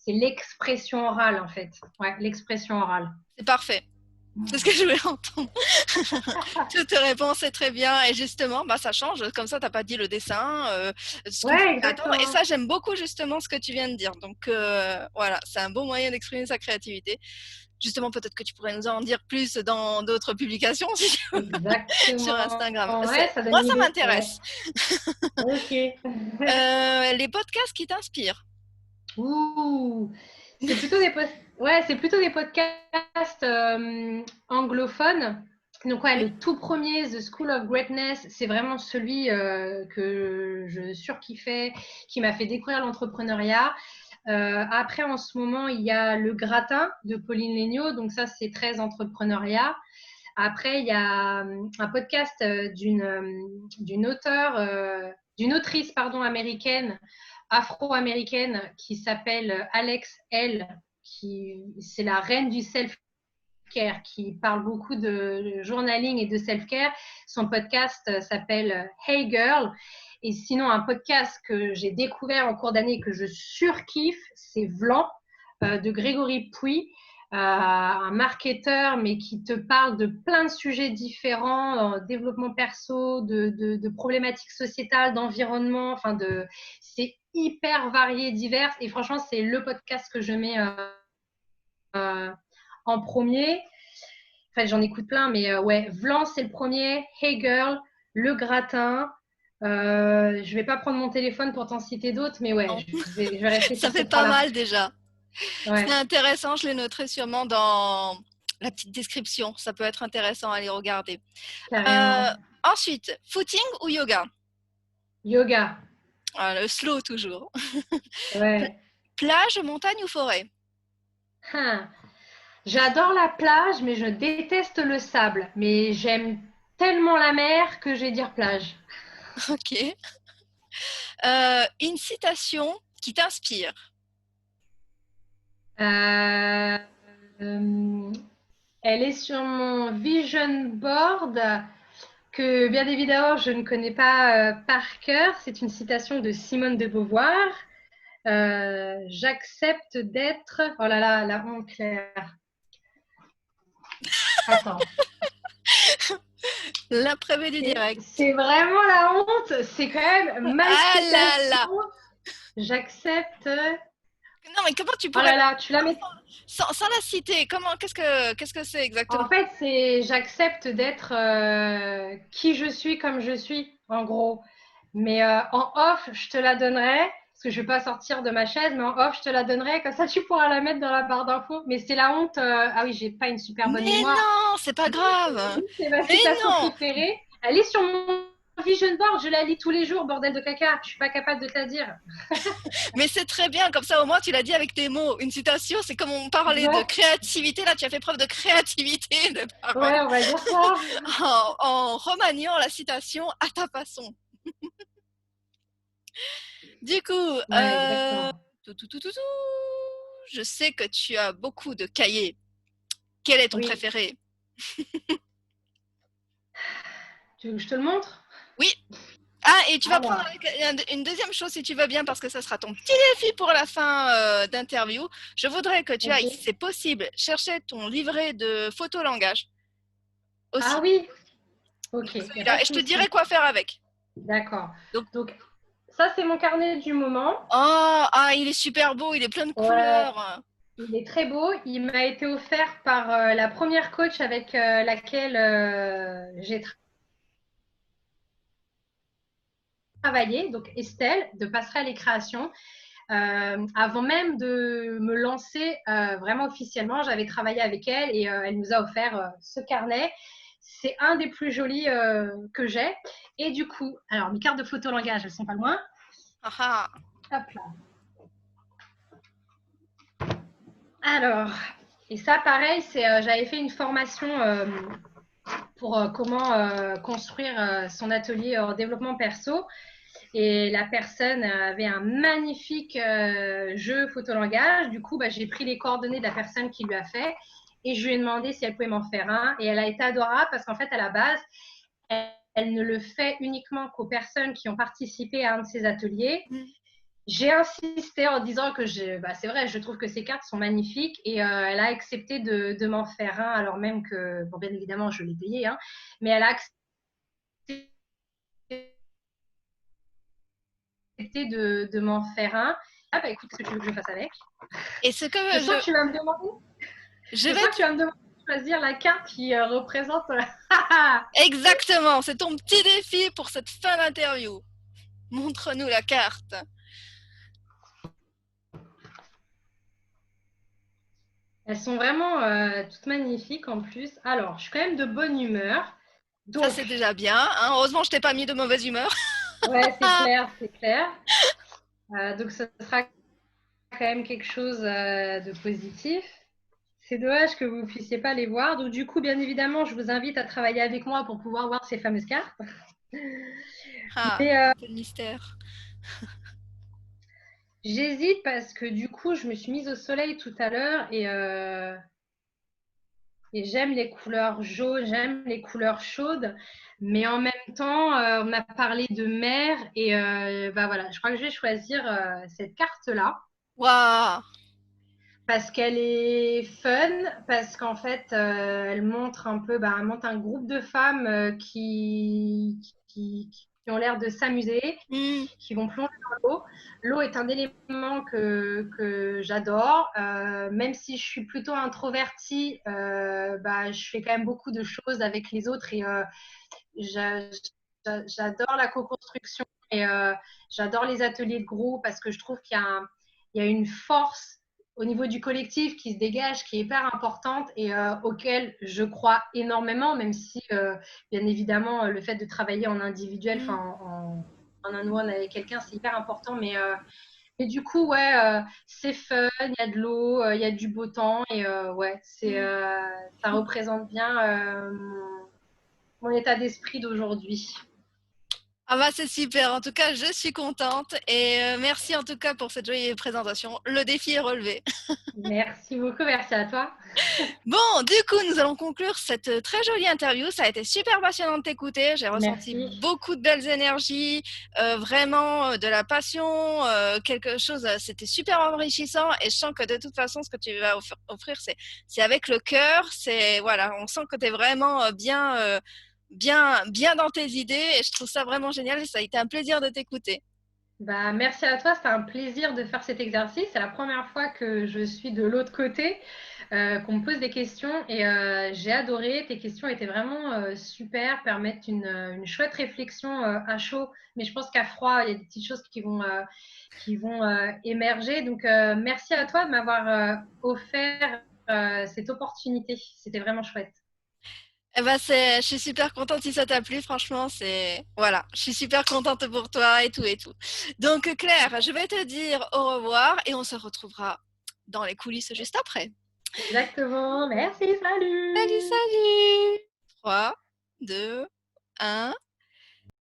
S2: l'expression orale, en fait. Ouais, l'expression orale.
S1: c'est parfait. C'est ce que je voulais entendre. Toutes tes réponses, c'est très bien. Et justement, bah, ça change. Comme ça, tu n'as pas dit le dessin, ce qu'on
S2: Ouais,
S1: pouvait attendre. Et
S2: exactement.
S1: ça, j'aime beaucoup justement ce que tu viens de dire. Donc, voilà, c'est un beau moyen d'exprimer sa créativité. Justement, peut-être que tu pourrais nous en dire plus dans d'autres publications si tu veux, sur
S2: Exactement.
S1: Instagram.
S2: Ouais, ça donne
S1: Moi, ça
S2: l'idée. Ouais.
S1: m'intéresse.
S2: Ok.
S1: Les podcasts qui t'inspirent.
S2: Ouh. C'est plutôt ouais, c'est plutôt des podcasts anglophones. Donc ouais,
S1: Oui.
S2: le tout premier, The School of Greatness, c'est vraiment celui que je surkiffais, qui m'a fait découvrir l'entrepreneuriat. Après, en ce moment, il y a Le Gratin de Pauline Léniaud, donc ça, c'est très entrepreneuriat. Après, il y a un podcast d'une auteure, d'une autrice pardon, américaine, afro-américaine, qui s'appelle Alex L. C'est la reine du self-care, qui parle beaucoup de journaling et de self-care. Son podcast s'appelle Hey Girl. Et sinon, un podcast que j'ai découvert en cours d'année que je surkiffe, c'est Vlan de Grégory Pouy, un marketeur, mais qui te parle de plein de sujets différents, développement perso, de problématiques sociétales, d'environnement, c'est hyper varié, divers. Et franchement, c'est le podcast que je mets en premier. Enfin, j'en écoute plein, mais ouais, Vlan, c'est le premier. Hey Girl, Le Gratin. Je vais pas prendre mon téléphone pour t'en citer d'autres, mais ouais,
S1: Non,
S2: je vais rester
S1: ça
S2: sur
S1: fait
S2: ces
S1: pas
S2: trois-là.
S1: mal déjà. C'est
S2: Ouais,
S1: intéressant, je les noterai sûrement dans la petite description. Ça peut être intéressant à les regarder.
S2: carrément.
S1: Euh, Ensuite, footing ou yoga?
S2: Yoga.
S1: Ah, le slow toujours.
S2: Ouais.
S1: Plage, montagne ou forêt?
S2: Hein. J'adore la plage, mais je déteste le sable. Mais j'aime tellement la mer que je vais dire plage.
S1: Ok. Une citation qui t'inspire.
S2: Euh, euh, Elle est sur mon vision board que bien évidemment je ne connais pas par cœur. C'est une citation de Simone de Beauvoir. J'accepte d'être. Oh là là, la honte, Claire. Attends.
S1: L'imprévu du direct.
S2: C'est vraiment la honte. C'est quand même ma
S1: Ah là
S2: citation.
S1: là.
S2: J'accepte.
S1: Non, mais comment tu
S2: Oh
S1: pourrais
S2: là là, tu la mets.
S1: sans la citer? Comment qu'est-ce que c'est exactement?
S2: En fait, c'est j'accepte d'être qui je suis comme je suis, en gros. Mais en off, je te la donnerai, parce que je vais pas sortir de ma chaise, mais en off, je te la donnerai, comme ça tu pourras la mettre dans la barre d'infos. Mais c'est la honte. Ah oui, j'ai pas une super bonne
S1: Mais
S2: mémoire.
S1: non, c'est pas grave.
S2: C'est ma
S1: Mais
S2: citation
S1: non.
S2: préférée. Elle est sur mon vision board, je la lis tous les jours, bordel de caca. Je suis pas capable de te la dire.
S1: Mais c'est très bien, comme ça au moins tu l'as dit avec tes mots. Une citation, c'est comme on parlait de
S2: Ouais,
S1: créativité, là tu as fait preuve de créativité de parole
S2: ouais, on va dire ça.
S1: en remaniant la citation à ta façon. Du coup,
S2: Ouais, exactement.
S1: tout. Je sais que tu as beaucoup de cahiers. Quel est ton
S2: Oui.
S1: préféré?
S2: Tu veux que je te le montre?
S1: Oui. Ah, et tu vas prendre
S2: Alors,
S1: une deuxième chose si tu veux bien, parce que ça sera ton petit défi pour la fin d'interview. Je voudrais que tu ailles, si
S2: ok.
S1: c'est possible, chercher ton livret de photolangage
S2: Ah
S1: aussi.
S2: oui, ok,
S1: Donc
S2: il n'y a pas
S1: celui-là.
S2: de
S1: Et je te dirai
S2: souci.
S1: quoi faire avec.
S2: D'accord.
S1: Donc,
S2: Donc, ça, c'est mon carnet du moment.
S1: oh, ah, il est super beau, il est plein de
S2: Ouais,
S1: couleurs.
S2: il est très beau. Il m'a été offert par la première coach avec laquelle j'ai travaillé, donc Estelle, de Passerelle et Création. Avant même de me lancer vraiment officiellement, j'avais travaillé avec elle et elle nous a offert ce carnet. C'est un des plus jolis que j'ai. Et du coup, alors mes cartes de photo langage, elles sont pas loin.
S1: Ah, ah.
S2: Hop là. Alors, et ça, pareil, j'avais fait une formation pour comment construire son atelier en développement perso. Et la personne avait un magnifique jeu photolangage. Du coup, j'ai pris les coordonnées de la personne qui lui a fait et je lui ai demandé si elle pouvait m'en faire un. Et elle a été adorable parce qu'en fait, à la base, elle ne le fait uniquement qu'aux personnes qui ont participé à un de ses ateliers. J'ai insisté en disant que c'est vrai, je trouve que ces cartes sont magnifiques et elle a accepté de m'en faire un, alors même que, bon, bien évidemment, je l'ai payé, hein, mais elle a accepté de m'en faire un. Ah bah écoute, qu'est-ce que tu veux que je fasse avec?
S1: Et ce que
S2: Je sens que tu vas me demander.
S1: je
S2: Je
S1: vais
S2: sens que tu vas me demander de choisir la carte qui représente.
S1: exactement, c'est ton petit défi pour cette fin d'interview. Montre-nous la carte.
S2: Elles sont vraiment toutes magnifiques en plus. Alors, je suis quand même de bonne humeur.
S1: Ça,
S2: Donc,
S1: c'est déjà bien. Hein. Heureusement, je t'ai pas mis de mauvaise humeur.
S2: ouais, c'est clair, c'est clair. Donc, ce sera quand même quelque chose de positif. C'est dommage que vous ne puissiez pas les voir. Donc, du coup, bien évidemment, je vous invite à travailler avec moi pour pouvoir voir ces fameuses cartes.
S1: Ah,
S2: Mais
S1: un peu de mystère.
S2: j'hésite parce que du coup, je me suis mise au soleil tout à l'heure et j'aime les couleurs jaunes, j'aime les couleurs chaudes. Mais en même temps, on m'a parlé de mer et voilà, je crois que je vais choisir cette carte-là.
S1: Waouh.
S2: Parce qu'elle est fun, parce qu'en fait, elle montre un peu, elle montre un groupe de femmes qui ont l'air de s'amuser, qui vont plonger dans l'eau. L'eau est un élément que j'adore. Même si je suis plutôt introvertie, je fais quand même beaucoup de choses avec les autres et j'adore la co-construction et j'adore les ateliers de groupe parce que je trouve il y a une force au niveau du collectif qui se dégage, qui est hyper importante et auquel je crois énormément, même si, bien évidemment, le fait de travailler en individuel, en un-one avec quelqu'un, c'est hyper important. Mais du coup, ouais, c'est fun, il y a de l'eau, il y a du beau temps et ouais, ça représente bien mon état d'esprit d'aujourd'hui.
S1: Ah bah c'est super, en tout cas je suis contente et merci en tout cas pour cette jolie présentation. Le défi est relevé.
S2: Merci beaucoup, merci à toi.
S1: Bon, du coup nous allons conclure cette très jolie interview. Ça a été super passionnant de t'écouter. J'ai ressenti
S2: Merci.
S1: beaucoup de belles énergies, vraiment de la passion, quelque chose, c'était super enrichissant et je sens que de toute façon ce que tu vas offrir c'est avec le cœur, c'est voilà, on sent que tu es vraiment bien dans tes idées et je trouve ça vraiment génial et ça a été un plaisir de t'écouter.
S2: Merci à toi, c'était un plaisir de faire cet exercice. C'est la première fois que je suis de l'autre côté, qu'on me pose des questions et j'ai adoré. Tes questions étaient vraiment super, permettent une chouette réflexion à chaud, mais je pense qu'à froid, il y a des petites choses qui vont émerger. Donc, merci à toi de m'avoir offert cette opportunité. C'était vraiment chouette.
S1: Eh ben je suis super contente si ça t'a plu, franchement, voilà, je suis super contente pour toi et tout et tout. Donc Claire, je vais te dire au revoir et on se retrouvera dans les coulisses juste après.
S2: Exactement. Merci,
S1: Salut,
S2: salut!
S1: salut! 3, 2, 1.